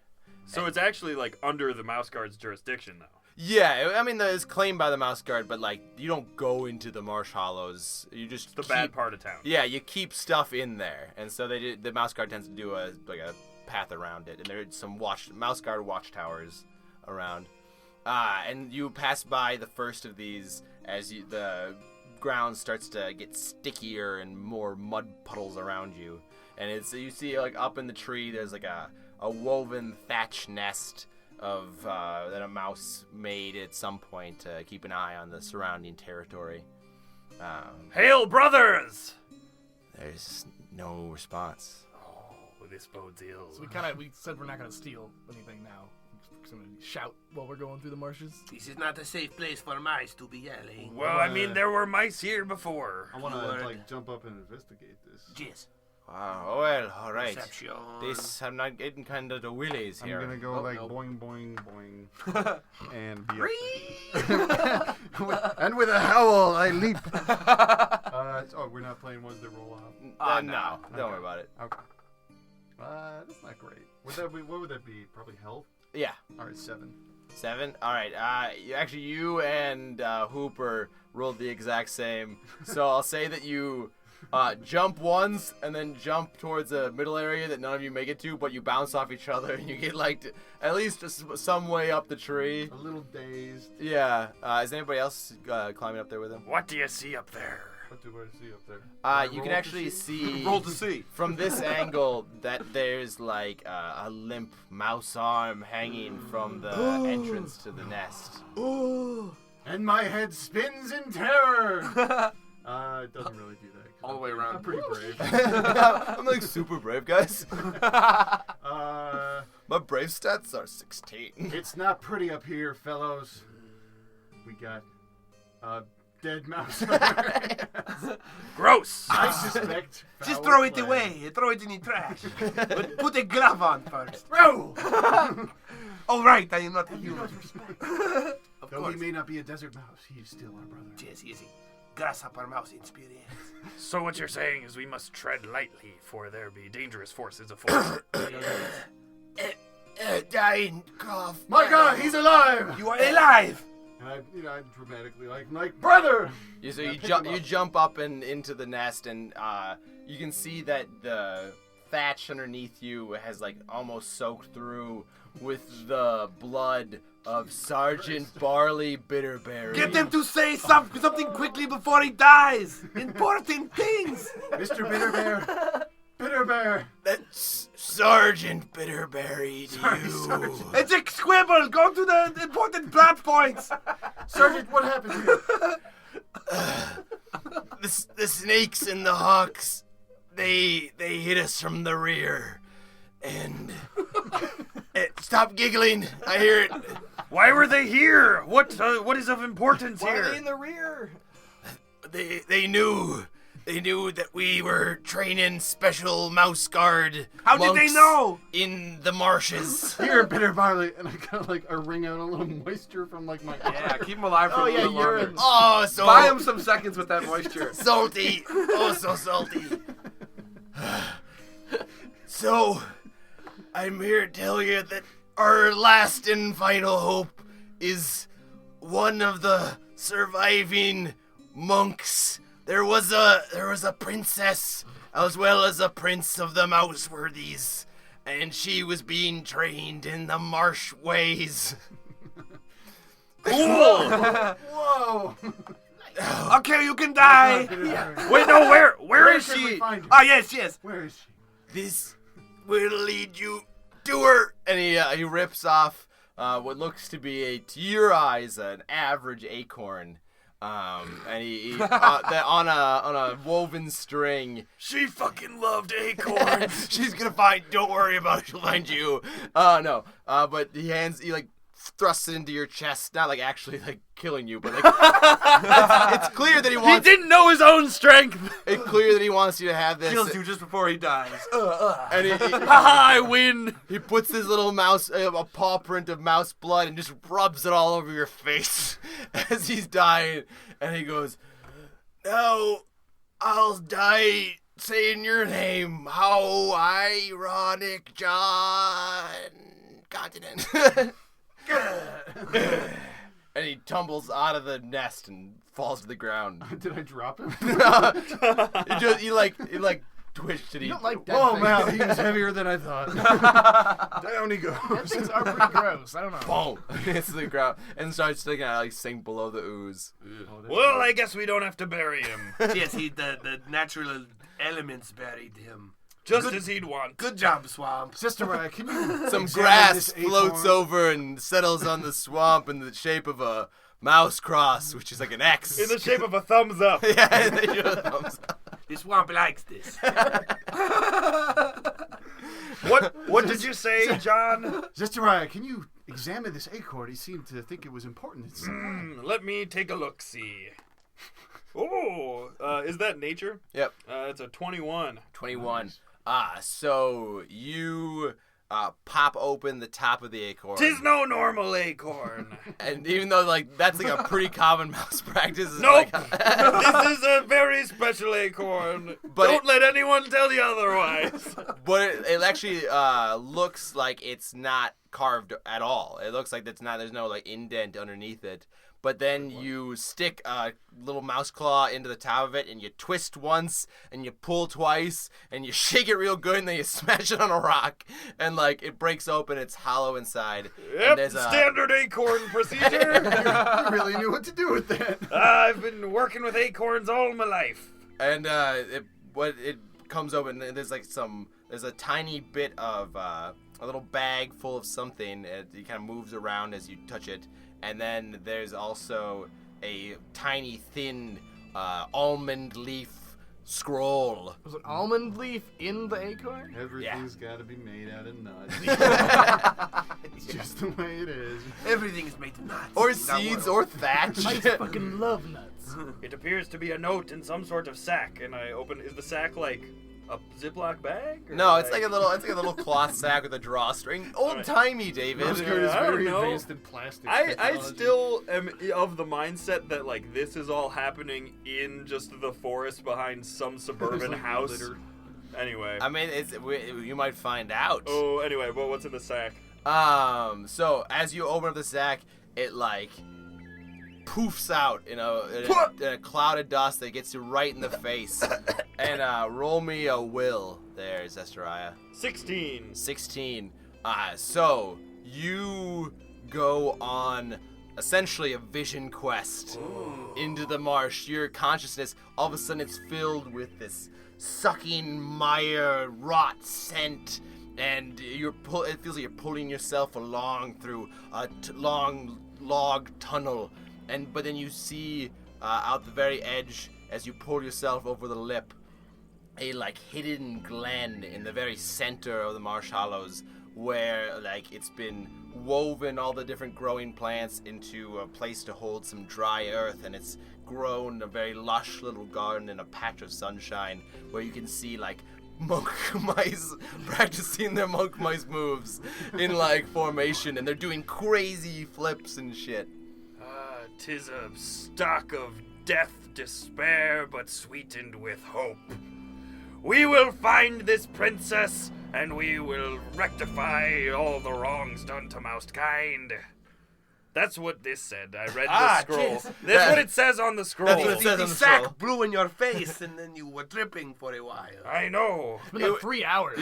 So it's actually like under the MouseGuard's jurisdiction, though. Yeah, I mean, it's claimed by the MouseGuard, but like you don't go into the Marsh Hollows. You just The bad part of town. Yeah, you keep stuff in there, and so the MouseGuard tends to do a path around it, and there's some MouseGuard watchtowers around. And you pass by the first of these as the ground starts to get stickier and more mud puddles around you, and you see like up in the tree there's like a woven thatch nest of that a mouse made at some point to keep an eye on the surrounding territory. Hail, brothers! There's no response. Oh, this bodes ill. So we said we're not gonna steal anything now. We're just gonna shout while we're going through the marshes. This is not a safe place for mice to be yelling. Well, I mean, there were mice here before. I want Word. to like jump up and investigate this. Yes. Wow, well, all right. Perception. I'm not getting kind of the willies here. I'm gonna go Oh, like no. boing boing boing, and be and with a howl I leap. We're not playing ones that roll off. No, don't worry about it. Okay. That's not great. What would that be? Probably health. Yeah, All right, 7. 7. All right. Actually, you and Hooper rolled the exact same. So I'll say that you jump once and then jump towards a middle area that none of you make it to, but you bounce off each other and you get like at least some way up the tree. A little dazed. Yeah. Is anybody else climbing up there with him? What do you see up there? What do I see up there? You can actually see Roll to see. from this angle that there's like a limp mouse arm hanging from the entrance to the nest. And my head spins in terror. It doesn't really do that. All the way around. I'm pretty brave. I'm like super brave, guys. My brave stats are 16. It's not pretty up here, fellows. We got dead mouse. Gross! I suspect. Just foul throw it play. away. Throw it in the trash. But put a glove on first. Throw! Oh, right. I am not a human. Of Though course. he may not be a desert mouse, he's still our brother. Yes, easy. Grasshopper mouse experience. So what you're saying is we must tread lightly, for there be dangerous forces afoot. Dying cough. My God, he's alive! You are alive. And I dramatically like brother. So you jump up and into the nest, and you can see that the thatch underneath you has like almost soaked through with the blood of Sergeant Barley Bitterberry. Get them to say something quickly before he dies. Important things. Mr. Bitterbear. Bitterbear. That's Sergeant Bitterberry to you. It's a squibble. Go to the important plot points. Sergeant, what happened here? The snakes and the hawks, they hit us from the rear. And stop giggling. I hear it. Why were they here? What is of importance here? the rear? They knew They knew that we were training special MouseGuard How did they monks know? in the marshes. Here, bitter barley, and I kind of I wring out a little moisture from my. Yeah, keep him alive for a little longer. urine. Oh, so Buy him some seconds with that moisture. salty. Oh, so salty. So, I'm here to tell you that our last and final hope is one of the surviving monks. There was a princess as well as a prince of the Mouseworthies, and she was being trained in the marsh ways. Whoa! Okay, you can die. Wait, no, where is Can we she? find her? Oh, yes. Where is she? This will lead you to her. And he rips off what looks to be to your eyes an average acorn. And he that on a woven string. She fucking loved acorns. She's gonna find. Don't worry about it. She'll find you. No. But he thrusts it into your chest, not actually killing you, but it's clear that he He wants. didn't know his own strength. It's clear that he wants you to have this. Kills you just before he dies. And I win. he puts his little mouse, a paw print of mouse blood, and just rubs it all over your face as he's dying. And he goes, "Now I'll die saying your name. How ironic, John Continent." And he tumbles out of the nest and falls to the ground. Did I drop him? he twitched and he. You don't like dead Oh things. man, he was heavier than I thought. Down he Dead goes. things are pretty gross. I don't know. Boom! Hits the ground and starts sticking out, sink below the ooze. Well, I guess we don't have to bury him. Yes, the natural elements buried him. Just as he'd want. Good job, Swamp. Zestariah, can you Some examine grass this floats acorn? over and settles on the swamp in the shape of a mouse cross, which is like an X. In the shape of a thumbs up. yeah, they do a thumbs up. The Swamp likes this. What did you say, John? Zestariah, can you examine this acorn? He seemed to think it was important. Let me take a look-see. Oh, is that nature? Yep. It's a 21. 21. So you pop open the top of the acorn. 'Tis no normal acorn. And even though that's a pretty common mouse practice. It's Nope. This is a very special acorn. But Don't let anyone tell you otherwise. But it actually looks like it's not carved at all. It looks like there's no indent underneath it. But then you stick a little mouse claw into the top of it, and you twist once, and you pull twice, and you shake it real good, and then you smash it on a rock, and it breaks open. It's hollow inside. And Yep, there's standard acorn procedure. You really knew what to do with that. I've been working with acorns all my life. And it comes open. And there's a tiny bit of a little bag full of something. It kind of moves around as you touch it. And then there's also a tiny, thin almond leaf scroll. Was an almond leaf in the acorn? Everything's got to be made out of nuts. It's just the way it is. Everything is made of nuts. Or That seeds, world. or thatch. I fucking love nuts. It appears to be a note in some sort of sack, and I open. Is the sack like a Ziploc bag? Or No, it's like a little cloth sack with a drawstring. Old timey, David. MouseGuard is I don't very know. advanced in plastic I technology. still am of the mindset that this is all happening in just the forest behind some suburban house. litter. Anyway. I mean, you might find out. Oh, anyway, well, what's in the sack? So as you open up the sack, it poofs out in a cloud of dust that gets you right in the face. And roll me a will there, Zestariah. 16. 16. So you go on essentially a vision quest into the marsh. Your consciousness, all of a sudden, it's filled with this sucking mire, rot scent, and it feels like you're pulling yourself along through a long log tunnel. But then you see out the very edge, as you pull yourself over the lip, a hidden glen in the very center of the Marsh Hollows, where like it's been woven all the different growing plants into a place to hold some dry earth, and it's grown a very lush little garden in a patch of sunshine where you can see like monk mice practicing their monk mice moves in like formation, and they're doing crazy flips and shit. 'Tis a stock of death, despair, but sweetened with hope. We will find this princess, and we will rectify all the wrongs done to Mousekind. That's what this said. I read the scroll. Jeez. That's what it says on the scroll. That's what it says The on the sack scroll. blew in your face, and then you were dripping for a while. I know. It's been like 3 hours.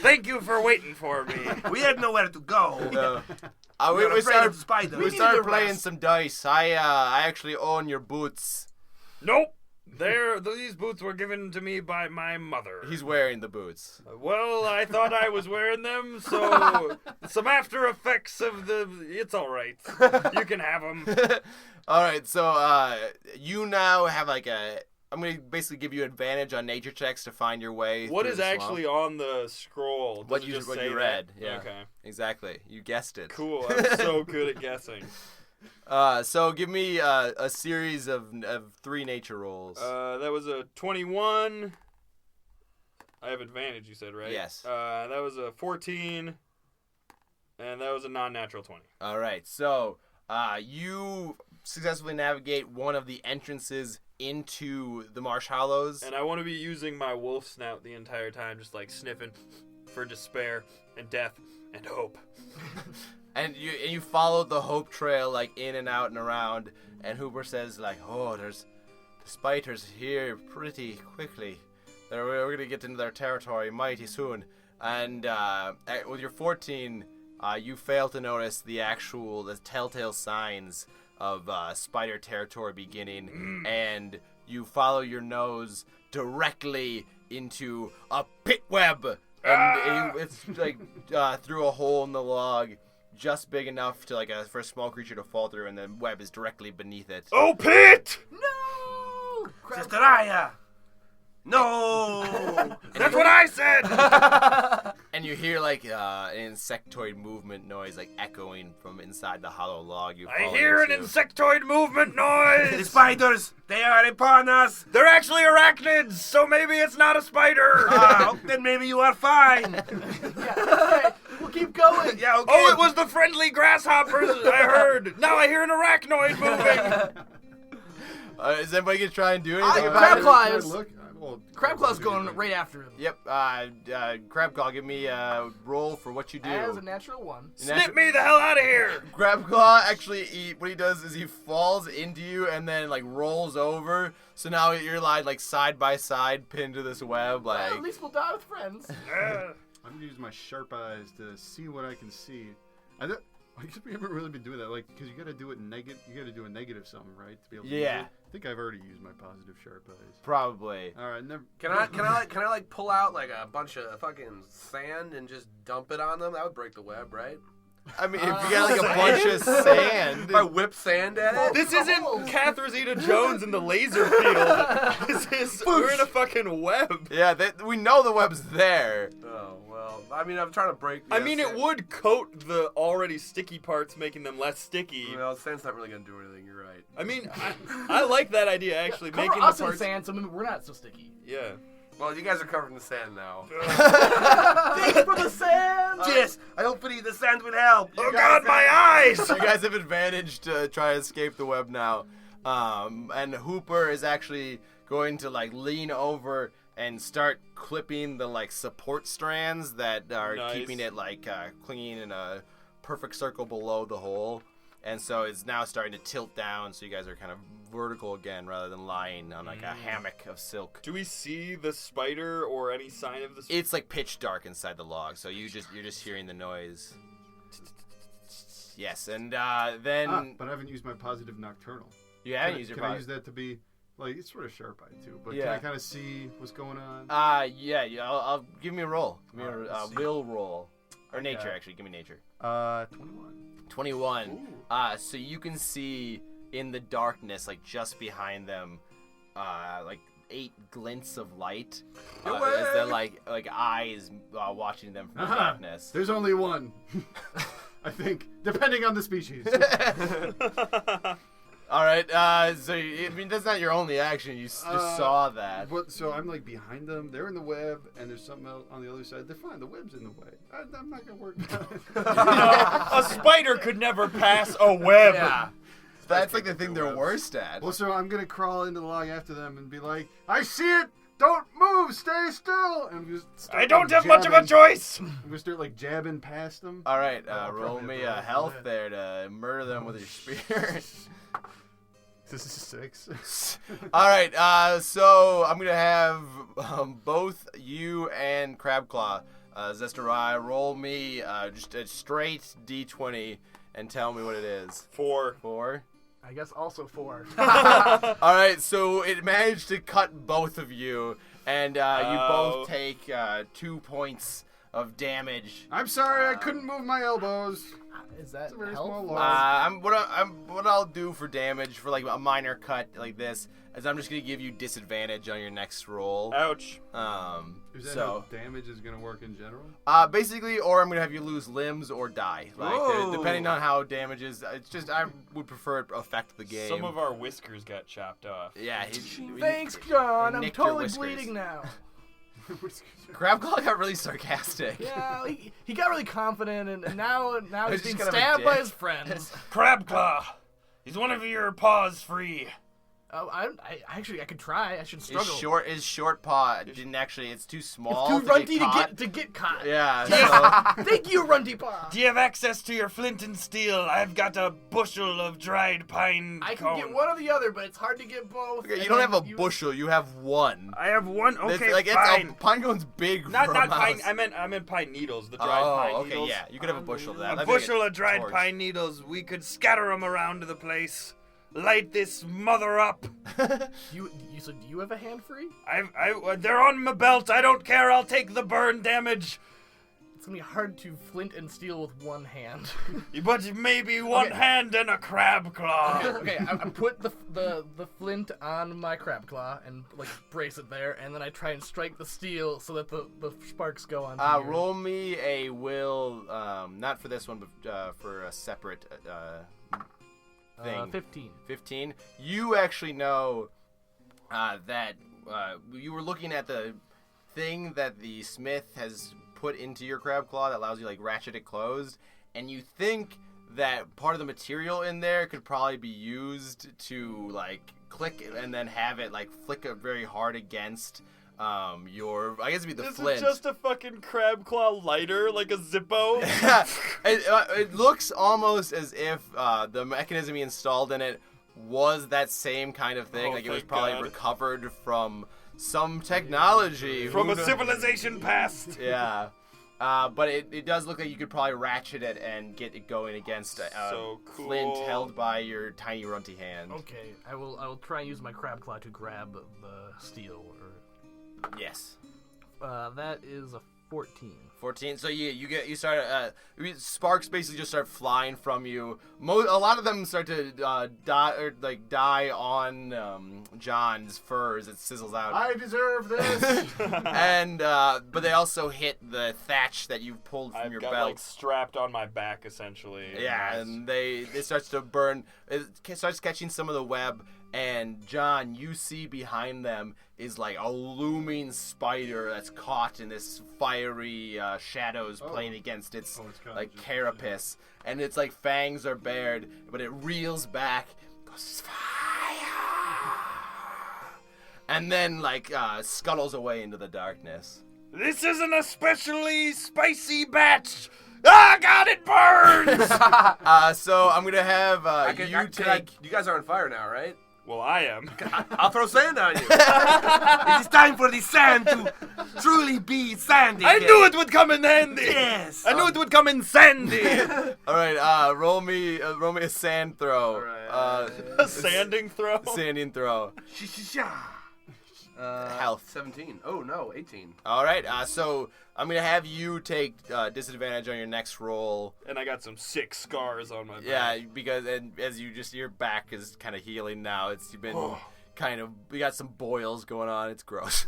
Thank you for waiting for me. We had nowhere to go. We afraid started, of spiders. we We started needed to playing rest. some dice. I actually own your boots. Nope. These boots were given to me by my mother. He's wearing the boots. Well, I thought I was wearing them, so some after effects of it's all right. You can have them. All right, so you now have like I'm going to basically give you advantage on nature checks to find your way. What through is the actually swamp. on the scroll? Does What it you just what say you read? that? Yeah. Okay. Exactly. You guessed it. Cool. I'm so good at guessing. So give me a series of 3 nature rolls. That was a 21. I have advantage, you said, right? Yes. That was a 14. And that was a non-natural 20. All right. So you successfully navigate one of the entrances into the Marsh Hollows. And I want to be using my wolf snout the entire time, just like sniffing for despair and death and hope. And you follow the hope trail like in and out and around, and Hooper says like, "Oh, there's the spiders here pretty quickly. We're gonna get into their territory mighty soon." And with your 14, you fail to notice the telltale signs of spider territory beginning, and you follow your nose directly into a pit web, and it's like through a hole in the log. Just big enough to for a small creature to fall through, and the web is directly beneath it. Oh, Pit! No! Zestariah! No! That's what I said! And you hear like an insectoid movement noise like echoing from inside the hollow log. I hear an insectoid movement The noise! spiders! They are upon us! They're actually arachnids, so maybe it's not a spider! Then maybe you are fine! Okay, we'll keep going. Yeah, okay. Oh, it was the friendly grasshoppers I heard! Now I hear an arachnoid moving! Is anybody gonna try and do anything about Crabclaw it? is- Crabclaw's going right after him. Yep. Crabclaw, give me a roll for what you do. As a natural 1. Snip me the hell out of here! Crabclaw actually what he does is he falls into you and then like rolls over. So now you're like side by side pinned to this web. Well, Like at least we'll die with friends. I'm gonna use my sharp eyes to see what I can see. I guess we haven't really been doing that, like, because you gotta do it negative. You gotta do a negative something, right, to be able to use Yeah. it? I think I've already used my positive sharp eyes. probably. All right, never. Can I like pull out like a bunch of fucking sand and just dump it on them? That would break the web, right? I mean, if you got like a bunch of sand. If I whip sand at it? This isn't Catherine Zeta-Jones in the laser field. We're in a fucking web. Yeah, we know the web's there. Oh, well, I mean, I'm trying to break... I mean, it would coat the already sticky parts, making them less sticky. Well, sand's not really going to do anything, you're right. I mean, I like that idea, actually. Cover making us the in parts... sand so we're not so sticky. Yeah. Well, you guys are covered in the sand now. Thanks for the sand! Yes, I hopefully the sand will help. Oh God, my eyes! You guys have advantage to try to escape the web now. And Hooper is actually going to like lean over and start clipping the like support strands that are Nice. keeping it like clinging in a perfect circle below the hole. And so it's now starting to tilt down, so you guys are kind of vertical again rather than lying on like a hammock of silk. Do we see the spider or any sign of the spider? It's like pitch dark inside the log, so you're just hearing the noise. Yes, and then But I haven't used my positive nocturnal. you haven't used your Can I positive. use that to be like it's sort of sharp eye too? But Yeah. can I kind of see what's going on? Yeah. I'll give me a roll. Give me Alright, a let's see. will roll. Or nature, Okay. actually. Give me nature. 21. 21. So you can see in the darkness, like just behind them, like 8 glints of light. As they're like eyes watching them from the darkness. There's only one. I think, depending on the species. All right, so that's not your only action. You just saw that. So I'm like behind them. They're in the web, and there's something else on the other side. They're fine. The web's in the way. I'm not gonna work. A spider could never pass a web. Yeah, that's like the thing they're worst at. Well, so I'm gonna crawl into the log after them and be like, "I see it. Don't move. Stay still." And I don't have much of a choice. I'm gonna start like jabbing past them. All right, roll me a health there to murder them with your spear. This is 6. All right, so I'm gonna have both you and Crabclaw, Zestariah, roll me just a straight D20 and tell me what it is. 4. 4. I guess also 4. All right, so it managed to cut both of you, and you both take 2 points of damage. I'm sorry, I couldn't move my elbows. Is that It's a very health? small log. What I'll do for damage for like a minor cut like this is I'm just gonna give you disadvantage on your next roll. Ouch. Is that how damage is gonna work in general? Basically, or I'm gonna have you lose limbs or die. Like depending on how damage is, it's just I would prefer it affect the game. Some of our whiskers got chopped off. Yeah. Thanks, John. I'm nicked your totally whiskers. bleeding now. Crabclaw got really sarcastic. Yeah, he got really confident, and now he's He's being kind of a stabbed by dick. his friends. Crabclaw, is one of your paws free? Oh, I could try. I should struggle. His short paw didn't actually. It's too small. It's too runty caught. to get caught. Yeah. So, Thank you, runty paw. Do you have access to your flint and steel? I've got a bushel of dried pine I can cone. get one or the other, but it's hard to get both. okay, you and don't then have a bushel. You have one. I have one. Okay, It's fine. pine cone's big. Not for a pine. mouse. I meant pine needles. The dried pine okay, needles. yeah. You could have a bushel of that. A That'd be like bushel of dried torch. pine needles. We could scatter them around the place. Light this mother up. You said you have a hand free? They're on my belt. I don't care. I'll take the burn damage. It's gonna be hard to flint and steel with one hand. But maybe one hand and a crab claw. Okay, I put the flint on my Crabclaw and like brace it there, and then I try and strike the steel so that the sparks go on. Roll me a will, not for this one, but for a separate thing. 15. 15. You actually know that you were looking at the thing that the smith has put into your Crabclaw that allows you like ratchet it closed, and you think that part of the material in there could probably be used to like click and then have it like flick it very hard against your, I guess it'd be the flint. Is it just a fucking Crabclaw lighter, like a Zippo? It looks almost as if the mechanism he installed in it was that same kind of thing. Oh, Like it was thank probably God. recovered from some technology. From Who a knows? civilization past. Yeah. But it does look like you could probably ratchet it and get it going against a So cool. flint held by your tiny runty hand. Okay, I will try and use my Crabclaw to grab the steel. Yes. That is a 14. 14. So you start sparks basically just start flying from you. A lot of them start to die on John's fur as it sizzles out. I deserve this. And but they also hit the thatch that you've pulled from I've your got belt. like strapped on my back essentially. Yeah, and it starts to burn. It starts catching some of the web. And John, you see behind them is like a looming spider that's caught in this fiery shadows playing against its like carapace, and its like fangs are bared, but it reels back, goes fire, and then like scuttles away into the darkness. This is an especially spicy batch. Ah, God, it burns. So I'm gonna have You guys are on fire now, right? Well, I am. I'll throw sand on you. It is time for the sand to truly be sandy. I knew it would come in handy. Yes. I knew it would come in sandy. All right, roll me a sand throw. All right. A sanding throw. Sanding throw. Health. 17. Oh, no, 18. All right, so I'm going to have you take disadvantage on your next roll. And I got some sick scars on my back. Yeah, because as your back is kind of healing now. You've been we got some boils going on. It's gross.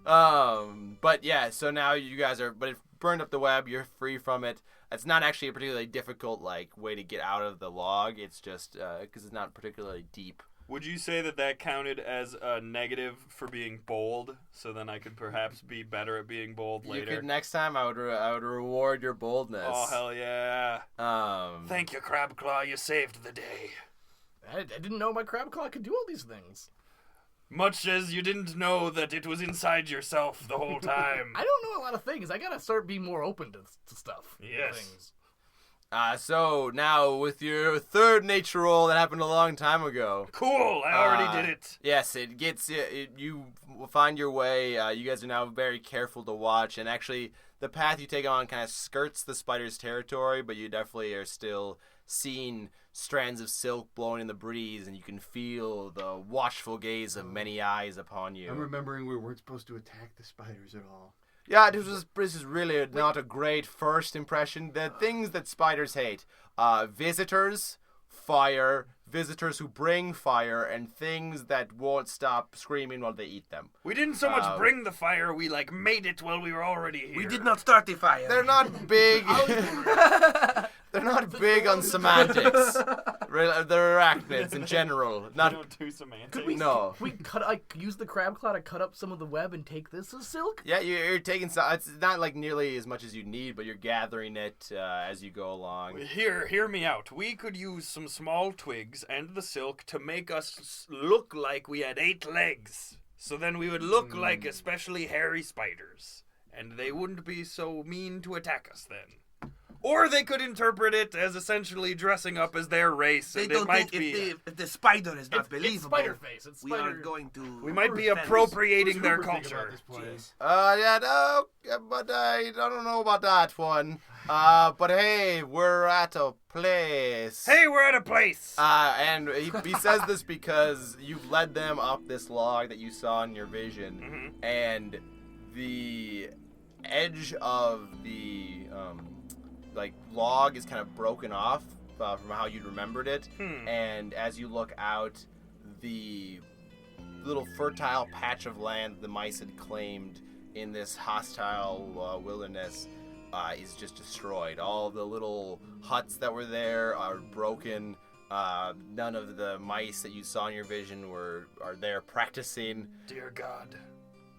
But yeah, so now you guys are, but it burned up the web. You're free from it. It's not actually a particularly difficult way to get out of the log. It's just because it's not particularly deep. Would you say that counted as a negative for being bold? So then I could perhaps be better at being bold later. Next time I would reward your boldness. Oh hell yeah! Thank you, Crabclaw. You saved the day. I didn't know my Crabclaw could do all these things. Much as you didn't know that it was inside yourself the whole time. I don't know a lot of things. I gotta start being more open to stuff. Yes. Things. So now with your third nature roll that happened a long time ago. Cool, I already did it. Yes, it gets you find your way. You guys are now very careful to watch, and actually the path you take on kind of skirts the spider's territory, but you definitely are still seeing strands of silk blowing in the breeze, and you can feel the watchful gaze of many eyes upon you. I'm remembering we weren't supposed to attack the spiders at all. Yeah, this is really not a great first impression. The things that spiders hate: visitors, fire, visitors who bring fire, and things that won't stop screaming while they eat them. We didn't so much bring the fire, we made it while we were already here. We did not start the fire. They're not big. They're not big on semantics. They're arachnids in general. Not. We don't do semantics. No. We use the Crabclaw to cut up some of the web and take this as silk? Yeah, you're taking some. It's not nearly as much as you need, but you're gathering it as you go along. Hear me out. We could use some small twigs and the silk to make us look like we had 8 legs. So then we would look like especially hairy spiders. And they wouldn't be so mean to attack us then. Or they could interpret it as essentially dressing up as their race. They and don't it might think be if the spider is not It's believable. spider face. It's We are spider. going to. we might be defend appropriating their What's Hooper think about culture. this plan? Jeez. Yeah, no, but I don't know about that one. But hey, we're at a place. Hey, we're at a place. And he says this because you've led them up this log that you saw in your vision, and the edge of the log is kind of broken off from how you remembered it. And as you look out, the little fertile patch of land the mice had claimed in this hostile wilderness is just destroyed. All the little huts that were there are broken. None of the mice that you saw in your vision are there practicing. Dear God,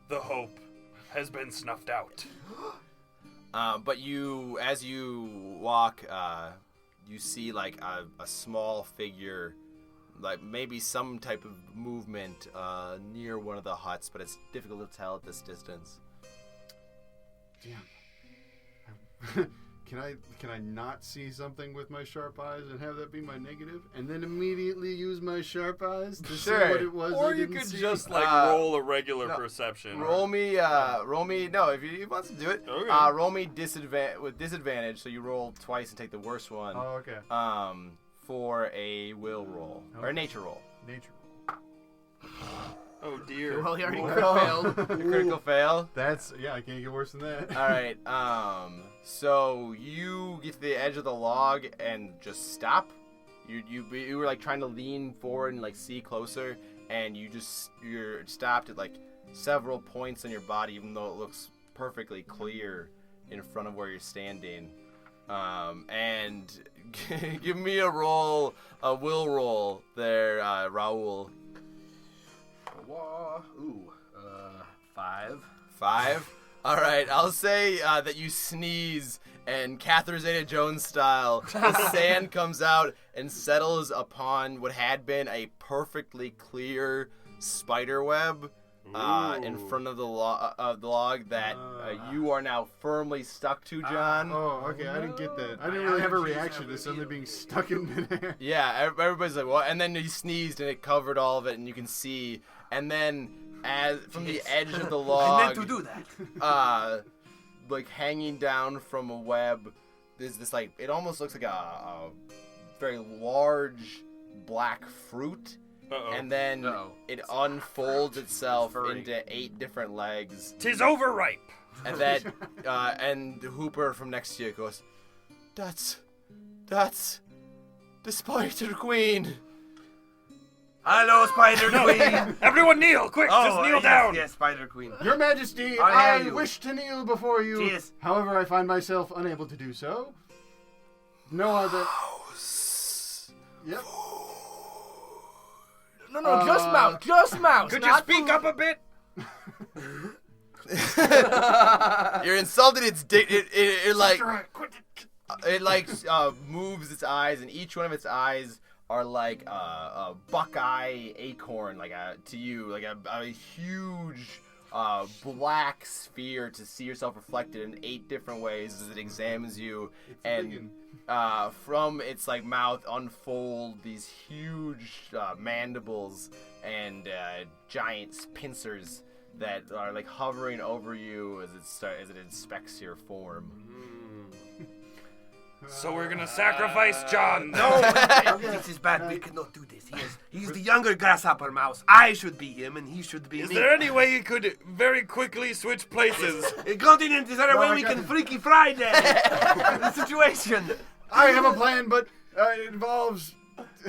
the hope has been snuffed out. But as you walk, you see a small figure, maybe some type of movement near one of the huts, but it's difficult to tell at this distance. Damn. Can I not see something with my sharp eyes and have that be my negative, and then immediately use my sharp eyes to see Sure. what it was Or I you didn't could see? just roll a regular no. perception. Roll me. No, if he wants to do it, Okay. roll me with disadvantage. So you roll twice and take the worst one. Oh, okay. For a will roll or a nature roll. Nature. Oh dear. Well, he already Well, failed. Critical fail. I can't get worse than that. All right. So you get to the edge of the log and just stop. You were trying to lean forward and see closer, and you're stopped at several points on your body, even though it looks perfectly clear in front of where you're standing. And give me a will roll there, Raul. 5. 5. All right, I'll say that you sneeze, and Catherine Zeta-Jones style, the sand comes out and settles upon what had been a perfectly clear spider web in front of the log that you are now firmly stuck to, John. Oh, okay. I didn't get that. I didn't really have a reaction to suddenly being stuck in midair. Yeah, everybody's like, what? And then he sneezed, and it covered all of it, and you can see. And then, from the edge of the log, I meant to do that. Hanging down from a web, there's this it almost looks like a very large black fruit. Uh-oh. And then it unfolds itself into 8 different legs. 'Tis overripe. And that, and Hooper from next to you goes, That's the Spider Queen. Hello, Spider Queen. Everyone kneel, quick, just kneel down. Yes, Spider Queen. Your Majesty, I I hear you. wish to kneel before you. Yes. However, I find myself unable to do so. No other. Yep. No, just mouse. Could you not speak food. up a bit? You're insulting its it moves its eyes, and each one of its eyes are like a buckeye acorn, like a huge black sphere to see yourself reflected in 8 different ways as it examines you, and from its like mouth unfold these huge mandibles and giant pincers that are like hovering over you as it inspects your form. So we're gonna sacrifice John. No, this is bad. We cannot do this. He's the younger grasshopper mouse. I should be him, and he should be Is me. there any way you could very quickly switch places? Continent, is there a No, way I we got can it. Freaky Friday the situation? I have a plan, but it involves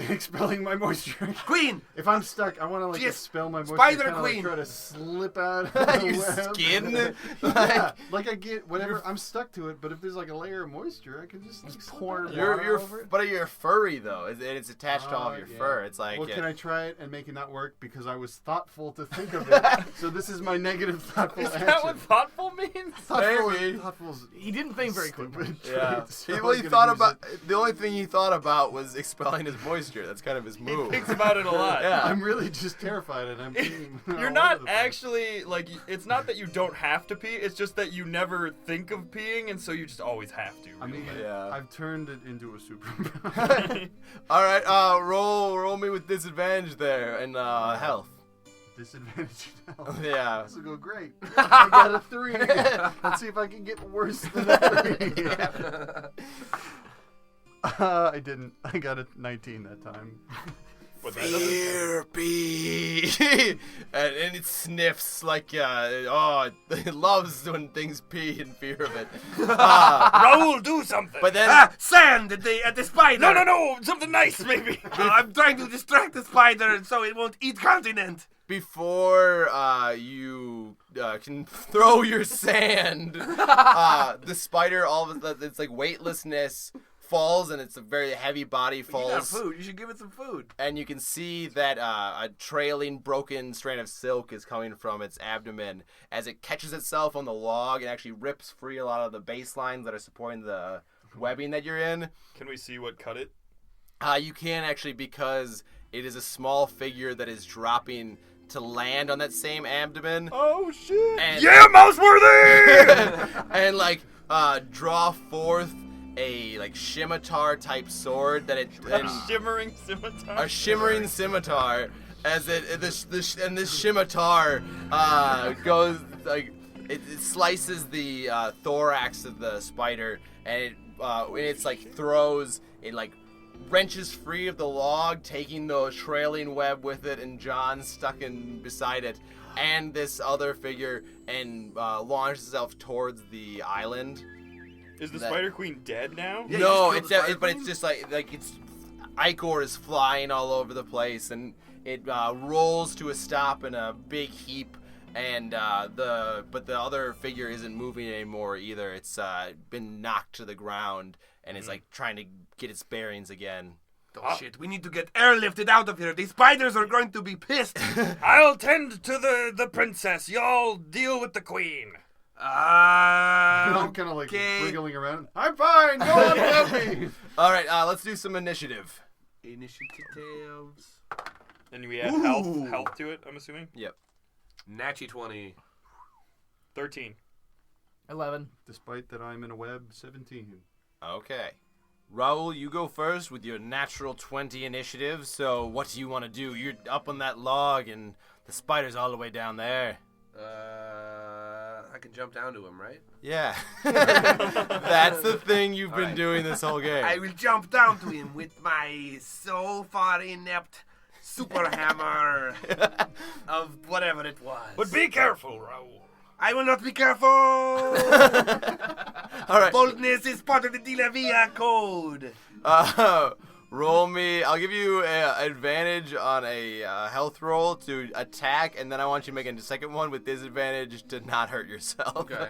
expelling my moisture. Queen, If I'm stuck, I want to Yes. expel my moisture. Spider kinda, Queen. Like, try to slip out of the Your web. skin? Yeah, like I get whatever. I'm stuck to it, but if there's like a layer of moisture, I can just pour water over it. But you're furry though, and it's attached to all of your Yeah. fur. It's like Well, can I try it and make it not work because I was thoughtful to think of it? So this is my negative thoughtful Is action. that what thoughtful means? Maybe. Thoughtful's He didn't think very quickly. stupid. Yeah. So He I'm really gonna thought use about it. the only thing he thought about was expelling his moisture. That's kind of his He move. thinks about it a lot. Yeah. I'm really just terrified, and I'm peeing all You're over not the place. actually, like, it's not that you don't have to pee, it's just that you never think of peeing, and so you just always have to. I mean, Yeah. I've turned it into a superpower. All right, roll me with disadvantage there and health. Disadvantage now. Yeah. This will go great. I got a 3. Let's see if I can get worse than a 3. I didn't. I got a 19 that time. But that doesn't- Fear pee, and it sniffs like it loves when things pee in fear of it. Raul, do something! But then sand at the spider. No, something nice, maybe. I'm trying to distract the spider so it won't eat continent. before you can throw your sand, the spider all of a sudden, it's like weightlessness. Falls, and it's a very heavy body falls. You got food. You should give it some food. And you can see that a trailing, broken strand of silk is coming from its abdomen as it catches itself on the log and actually rips free a lot of the base lines that are supporting the webbing that you're in. Can we see what cut it? You can actually, because it is a small figure that is dropping to land on that same abdomen. Oh shit! And, Yeah, Mouseworthy! and draw forth a scimitar type sword that A shimmering scimitar. a shimmering scimitar as this scimitar goes it slices the thorax of the spider, and when it's throws it wrenches free of the log, taking the trailing web with it, and John stuck in beside it and this other figure, and launches itself towards the island. Is the Spider Queen dead now? Yeah, No, you it's just killed the but Spider it's just it's ichor is flying all over the place, and it rolls to a stop in a big heap, and the other figure isn't moving anymore either. It's been knocked to the ground and is trying to get its bearings again. Oh shit, we need to get airlifted out of here. These spiders are going to be pissed. I'll tend to the princess. Y'all deal with the queen. I'm kind of okay. wiggling around. I'm fine. Go on without me. All right, let's do some initiative. Initiatives. And we add Ooh. health to it, I'm assuming? Yep. Natchy 20. 13. 11. Despite that I'm in a web, 17. Okay. Raul, you go first with your natural 20 initiative. So what do you want to do? You're up on that log, and the spider's all the way down there. I can jump down to him, right? Yeah. That's the thing you've been Alright. doing this whole game. I will jump down to him with my so far inept super hammer of whatever it was. But be careful, Raul. I will not be careful. All right. Boldness is part of the De La Via code. roll me. I'll give you an advantage on a health roll to attack, and then I want you to make a second one with disadvantage to not hurt yourself. Okay.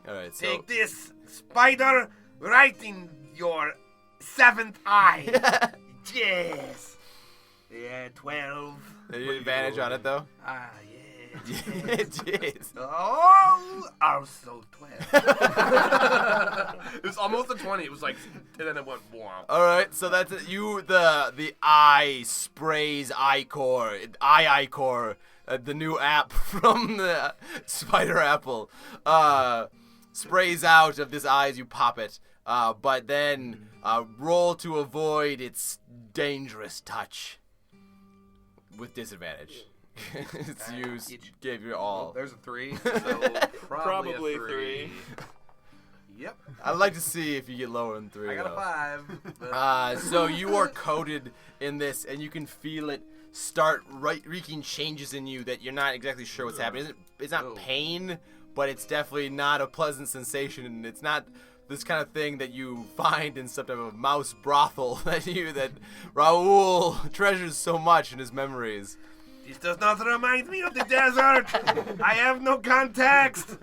All right. So Take this spider right in your 7th eye. Yes. Yeah, 12. you get advantage on it though. Ah, yeah. Jeez. Oh, also 12. It was almost a 20. It was like, and then it went, wow. All right, so that's it. The eye sprays Icor, Icor, the new app from the Spider Apple, sprays out of this eye as you pop it. But then roll to avoid its dangerous touch with disadvantage. It's used. Gave your all. Well, there's a 3, so probably a 3. Yep. I'd like to see if you get lower than 3. I got a 5. But... So you are coated in this, and you can feel it start wreaking changes in you that you're not exactly sure what's happening. It's not pain, but it's definitely not a pleasant sensation, and it's not this kind of thing that you find in some type of mouse brothel that Raul treasures so much in his memories. This does not remind me of the desert. I have no context.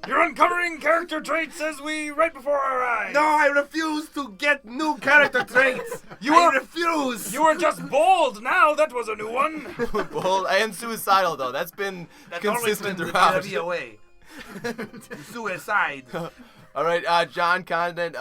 You're uncovering character traits right before our eyes. No, I refuse to get new character traits. I refuse. You were just bold. Now that was a new one. Bold and suicidal, though. That's been consistent throughout. The away. Suicide. All right, John Condon,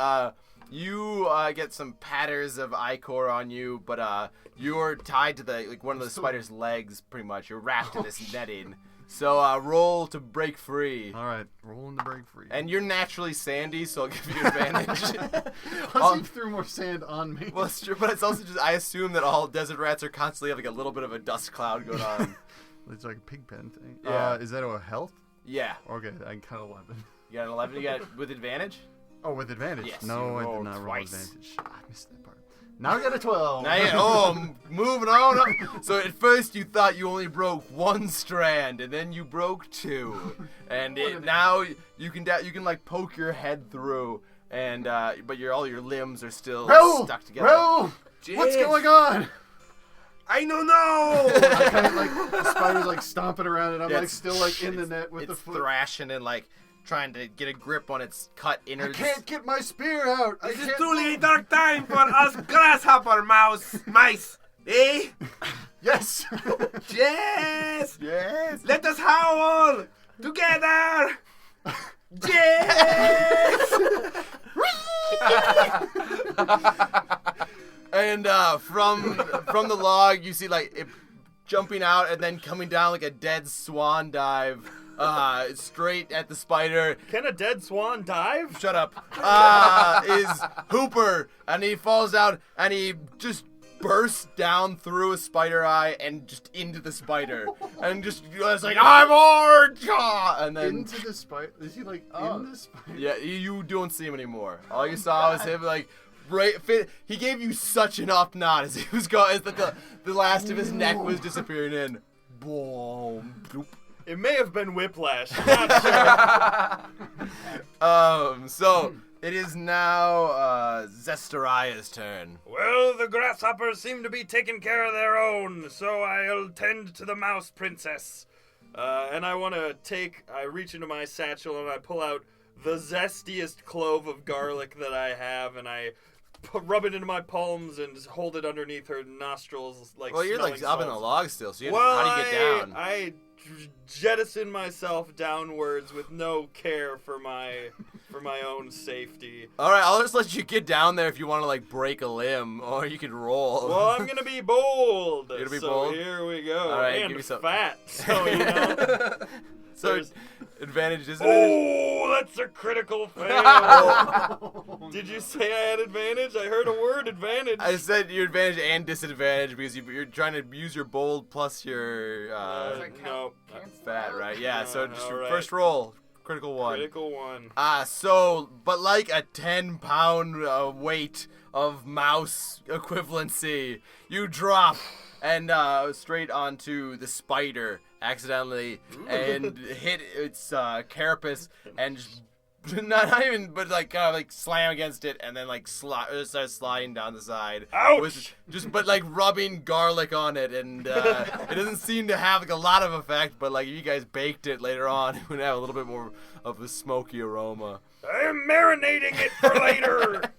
you get some patterns of Icor on you, but you're tied to one of the spider's legs, pretty much. You're wrapped in this netting. So roll to break free. All right, rolling to break free. And you're naturally sandy, so I'll give you advantage. Plus, he threw more sand on me. Well, it's true, but it's also just I assume that all desert rats are constantly have a little bit of a dust cloud going on. It's like a pig pen thing. Yeah. Is that a health? Yeah. Okay, I got 11. You got an 11. You got it with advantage. Oh, with advantage? Yes, No, you I did rolled not roll twice. advantage. I missed that part. Now I got a 12. I'm moving on up. So at first you thought you only broke 1 strand, and then you broke 2, and now you can like poke your head through, and but all your limbs are still stuck together. Raul! What's going on? I don't know. I kind of the spider's stomping around, and I'm Yeah, still in the net with the foot. Thrashing and trying to get a grip on its cut innards. I can't get my spear out. This is truly a dark time for us grasshopper mice. Eh? Yes. Yes. Yes. Let us howl together. Yes. And from the log, you see it jumping out and then coming down like a dead swan dive, straight at the spider. Can a dead swan dive? Shut up. Is Hooper, and he falls down and he just bursts down through a spider eye and just into the spider, and just it's like I'm hard, and then Into the spider? Is he in the spider? yeah, you don't see him anymore. All you saw was him he gave you such an up nod as he was going, as the last of his neck was disappearing in. Boom. Bloop. It may have been whiplash. I'm not sure. So it is now Zestariah's turn. Well, the grasshoppers seem to be taking care of their own, so I'll tend to the mouse princess. And I reach into my satchel and I pull out the zestiest clove of garlic that I have, and I rub it into my palms and just hold it underneath her nostrils, Well, you're smelling up in the salts. log still, so Well, how do you get down? I jettison myself downwards with no care for my own safety. All right, I'll just let you get down there if you want to break a limb, or you can roll. Well, I'm gonna be bold. You're gonna be so bold? here we go. All right, and give me some. fat. So So there's- advantage, disadvantage. Oh, that's a critical fail. Did you say I had advantage? I heard a word advantage. I said your advantage and disadvantage because you're trying to use your bold plus your no. fat, right? Yeah. So just your alright. first roll, critical 1. Critical 1. But like a 10-pound weight of mouse equivalency, you drop and straight onto the spider accidentally and hit its carapace and just not even, but like kind of like slam against it, and then like starts sliding down the side. Ouch! But like rubbing garlic on it, and it doesn't seem to have like a lot of effect. But like if you guys baked it later on, it would have a little bit more of a smoky aroma. I am marinating it for later.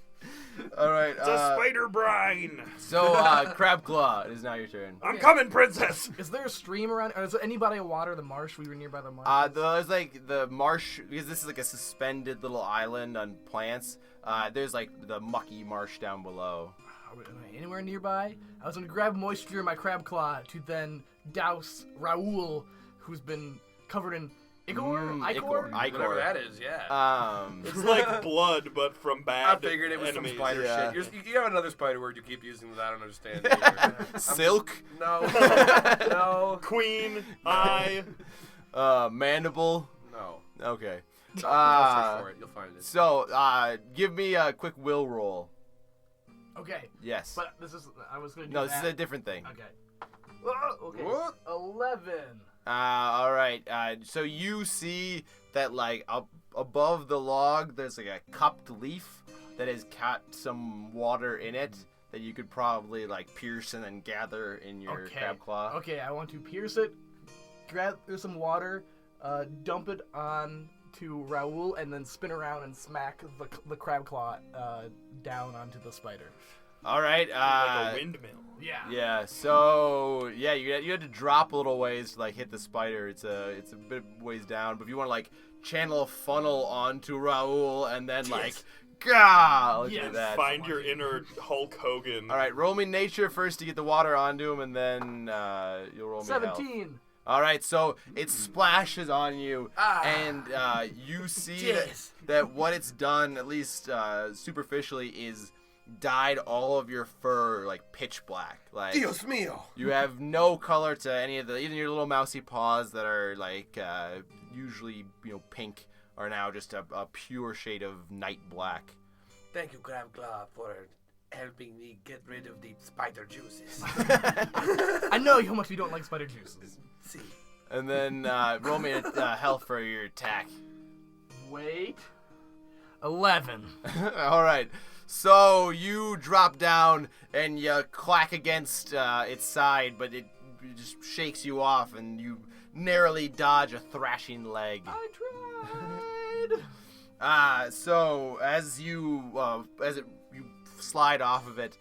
All right. It's a spider brine. So Crabclaw, it is now your turn. I'm coming, princess. Is there a stream around? Or is there any body of water? The marsh? We were nearby the marsh. There's like the marsh, because this is like a suspended little island on plants. There's like the mucky marsh down below. Am I anywhere nearby? I was going to grab moisture in my Crabclaw to then douse Raul, who's been covered in Ichor? Whatever that is, yeah. It's like blood, but from bad I figured it was enemies. some spider Yeah. shit. You have another spider word you keep using that I don't understand either. Silk, No. No. Queen, eye. mandible. No. Okay. I'll search for it. You'll find it. So, give me a quick will roll. Okay. Yes. But this is... I was going to do No, that. this is a different thing. Okay. Okay. What? 11. All right. So you see that like up above the log, there's like a cupped leaf that has got some water in it that you could probably like pierce and then gather in your Crabclaw. Okay, I want to pierce it, grab some water, dump it on to Raul, and then spin around and smack the Crabclaw down onto the spider. All right. Like a windmill. Yeah. Yeah. So yeah, you had to drop a little ways to like hit the spider. It's a bit ways down, but if you want to like channel a funnel onto Raul and then like, gah, let's do that. Find your inner Hulk Hogan. All right, roll me nature first to get the water onto him, and then you'll roll me health. 17. All right, so it splashes on you, and you see that what it's done, at least superficially, is dyed all of your fur like pitch black. Like Dios mío. you have no color to any of even your little mousy paws that are like usually pink are now just a pure shade of night black. Thank you, Crabclaw, for helping me get rid of the spider juices. I know how much you don't like spider juices. See. And then roll me a health for your attack. Wait. 11. All right. So you drop down and you clack against its side, but it just shakes you off, and you narrowly dodge a thrashing leg. I tried. So as you slide off of it,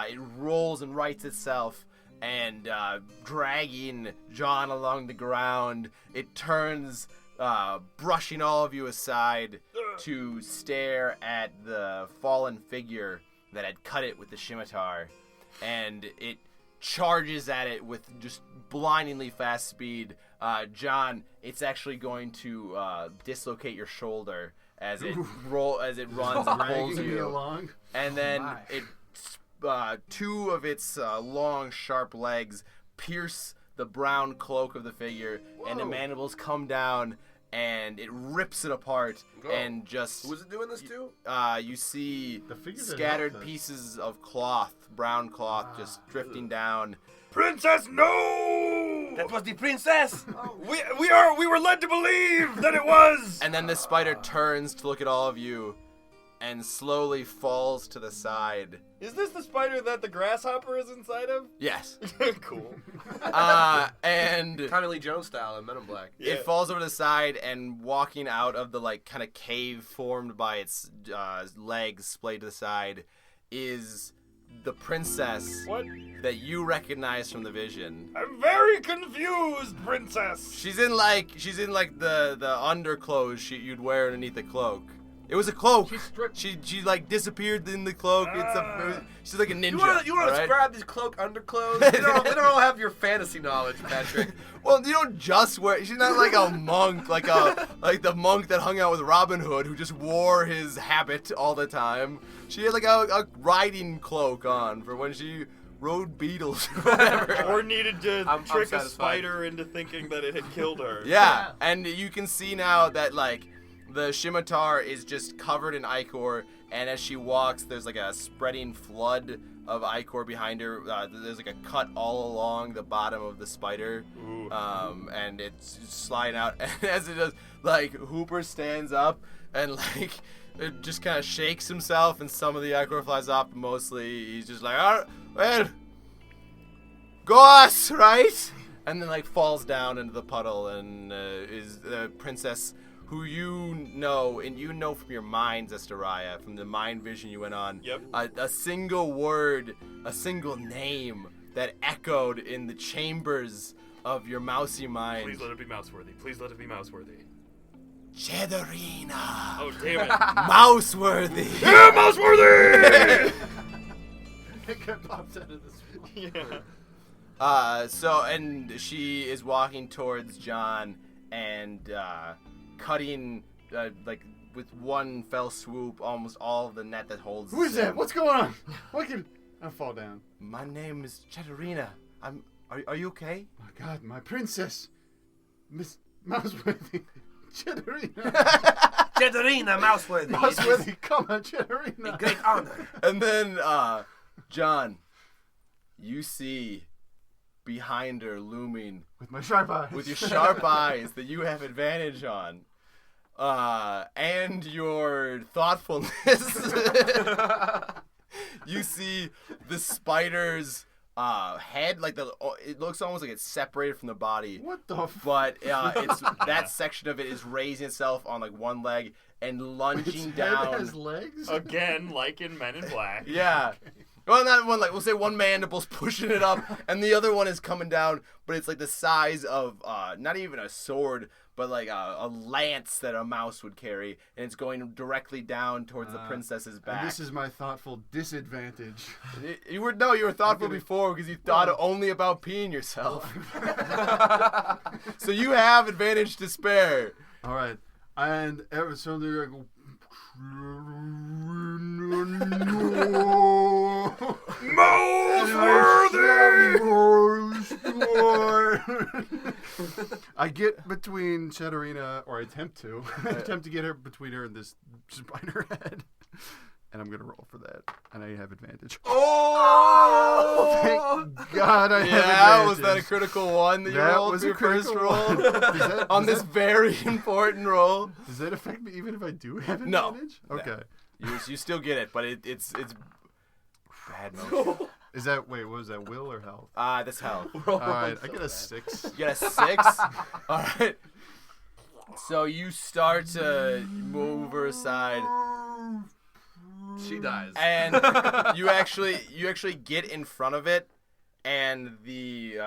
it rolls and rights itself, and dragging John along the ground, it turns, brushing all of you aside to stare at the fallen figure that had cut it with the scimitar, and it charges at it with just blindingly fast speed. John, it's actually going to dislocate your shoulder as it runs and pulls Dragging me you, along. and then two of its long, sharp legs pierce the brown cloak of the figure, and the mandibles come down, and it rips it apart, and just... Who was it doing this to? You see The figure didn't scattered help this. pieces of cloth, brown cloth, just drifting down. Princess, no! That was the princess! We were led to believe that it was. And then the spider turns to look at all of you and slowly falls to the side. Is this the spider that the grasshopper is inside of? Yes. Cool. And Tommy Lee Jones style in Men in Black. Yeah. it falls over the side, and walking out of the like kind of cave formed by its legs splayed to the side is the princess What? that you recognize from the vision. I'm very confused, princess. She's in like the underclothes you'd wear underneath the cloak. It was a cloak. She like disappeared in the cloak. She's like a ninja. You want to alright? describe these cloak underclothes? They don't all have your fantasy knowledge, Patrick. Well, you don't just wear. She's not like a monk, like the monk that hung out with Robin Hood, who just wore his habit all the time. She had like a riding cloak on for when she rode beetles or whatever. Or needed to I'm trick a satisfied. spider into thinking that it had killed her. Yeah, and you can see now that like The scimitar is just covered in ichor, and as she walks, there's like a spreading flood of ichor behind her. There's like a cut all along the bottom of the spider, and it's sliding out. And as it does, like Hooper stands up and like it just kind of shakes himself, and some of the ichor flies off. But mostly, he's just like, "All right, well, go us, right?" And then like falls down into the puddle, and is the princess who you know, and you know from your mind, Zestariah, from the mind vision you went on. Yep. A single word, a single name that echoed in the chambers of your mousy mind. Please let it be mouse-worthy. Please let it be mouse-worthy. Cheddarina. Oh, damn it. Mouse-worthy. Yeah, mouse-worthy! It pops out of this. Yeah. And she is walking towards John and cutting, like, with one fell swoop, almost all of the net that holds. Who is that? What's going on? I'll fall down. My name is Cheddarina. Are you okay? My God, my princess, Miss Mouseworthy, Cheddarina. Cheddarina, Mouseworthy. Mouseworthy, come on, Cheddarina. A great honor. And then, John, you see behind her looming With my sharp eyes. with your sharp eyes that you have advantage on, and your thoughtfulness. You see the spider's head, like it looks almost like it's separated from the body. What the f? But it's that section of it is raising itself on like one leg and lunging Its down. head has legs? Again, like in Men in Black. Yeah. Well, not one, like, we'll say one mandible's pushing it up, and the other one is coming down, but it's like the size of, not even a sword, but like a lance that a mouse would carry, and it's going directly down towards the princess's back. And this is my thoughtful disadvantage. You were thoughtful before because you thought only about peeing yourself. So you have advantage to spare. All right. And ever so there I go. I get between Cheddarina, or I attempt to get her between her and this spider head, and I'm gonna roll for that, and I have advantage. Oh! Thank God I have advantage. Yeah, was that a critical one that you That rolled was for your a first critical roll? one. On this very important roll? Does that affect me even if I do have No. advantage? Okay. You still get it, but it's bad motion. Is that, wait, what was that, will or health? That's hell. Alright, I get a 6. You got a 6? Alright. So you start to move her aside, She dies. and you actually get in front of it, and the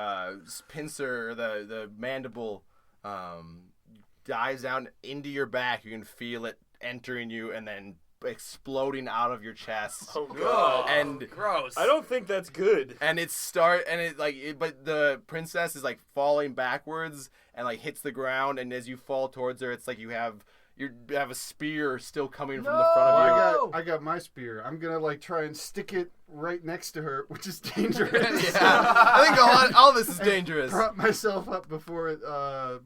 pincer, or the mandible, dives down into your back. You can feel it entering you and then exploding out of your chest. Oh, God. And Gross. I don't think that's good. and but the princess is like falling backwards and like hits the ground, and as you fall towards her, it's like you have a spear still coming from the front of you. I got my spear. I'm gonna like try and stick it right next to her, which is dangerous. Yeah, I think all this is dangerous. Prop myself up before I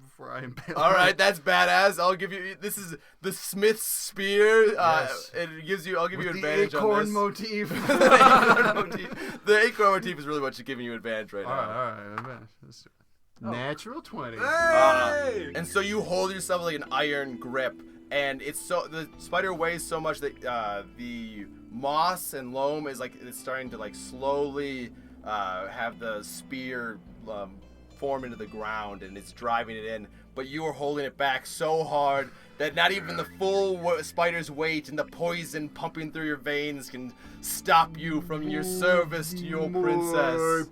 impale. All her. right, that's badass. I'll give you. This is the Smith's spear. Yes. I'll give you With advantage the on acorn this. motif. The acorn motif is really what's giving you advantage right all now. right. Let's do it. Natural 20. And so you hold yourself like an iron grip, and the spider weighs so much that the moss and loam is like it's starting to like slowly have the spear form into the ground, and it's driving it in. But you are holding it back so hard that not even the full spider's weight and the poison pumping through your veins can stop you from your service to your princess.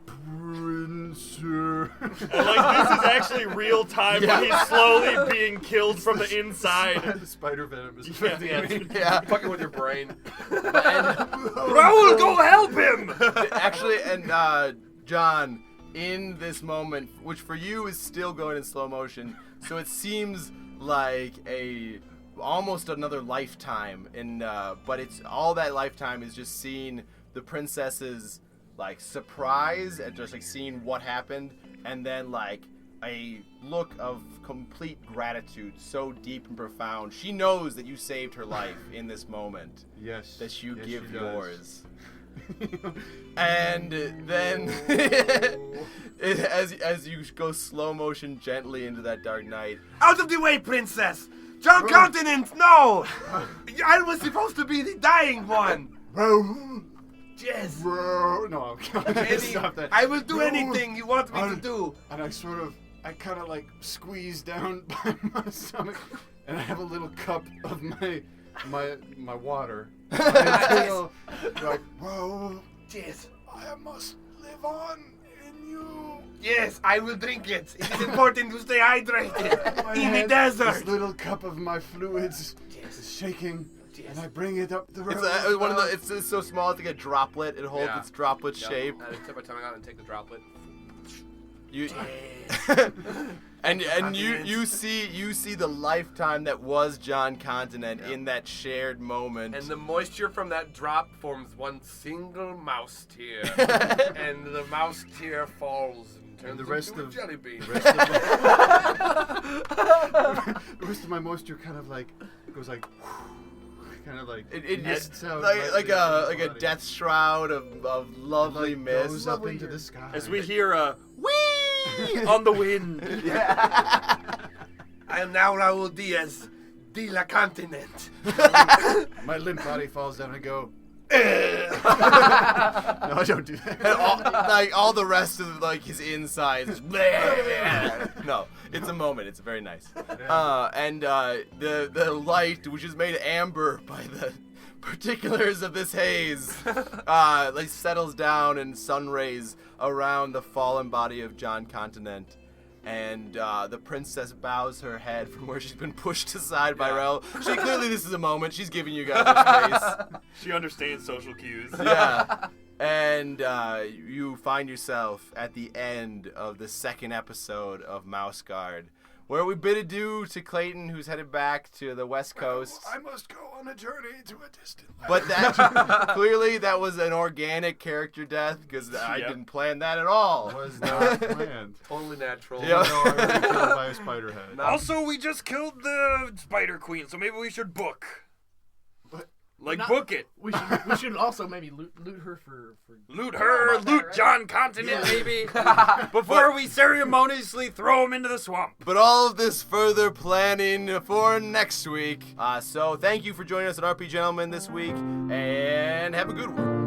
Like, this is actually real time when he's slowly being killed from the inside. The spider venom is Yeah, affecting me. Yeah. Fucking with your brain. Raul, go help him! Actually, and John, in this moment, which for you is still going in slow motion, so it seems like almost another lifetime, but it's all that lifetime is just seeing the princess's like surprise at just like seeing what happened, and then like a look of complete gratitude, so deep and profound. She knows that you saved her life in this moment. Yes. That you Yes, give she does. yours. And then, as you go slow motion gently into that dark night, Out of the way, princess! John Continent, no! I was supposed to be the dying one! Yes. No, stop that. I will do anything you want me to do. And I kind of like squeeze down by my stomach, and I have a little cup of my water. And I feel like, whoa, Yes. I must live on in you. Yes, I will drink it. It is important to stay hydrated My in the head, desert. This little cup of my fluids is shaking, and I bring it up the road. it's so small, it's like a droplet. It holds its droplet shape. I tip my tongue out and take the droplet. You and you see the lifetime that was John Continent in that shared moment. And the moisture from that drop forms one single mouse tear. And the mouse tear falls and turns the rest into of- a jelly bean. The rest of my moisture kind of like goes like, kind of like It mists out like a body. death shroud of lovely Like mist. goes up into the sky. As we hear a whee on the wind. I am now Raul Diaz, de la Continent. My limp body falls down and I go. No, I don't do that. And all the rest of his insides. No, it's a moment. It's very nice. And the light, which is made amber by the particulars of this haze, settles down in sun rays around the fallen body of John Continent. And the princess bows her head from where she's been pushed aside by Raul. Clearly this is a moment. She's giving you guys her space. She understands social cues. Yeah. And you find yourself at the end of the second episode of MouseGuard, where we bid adieu to Clayton, who's headed back to the West Coast. I must go on a journey to a distant land. But that clearly that was an organic character death because I didn't plan that at all. Was not planned. Totally natural. Yeah. No, I was killed by a spider head. Also, we just killed the Spider Queen, so maybe we should book. Not- book it. We should also maybe loot her for Loot her, about that, loot right? John Continent, maybe. Before we ceremoniously throw him into the swamp. But all of this further planning for next week. So thank you for joining us at RP Gentlemen this week, and have a good one.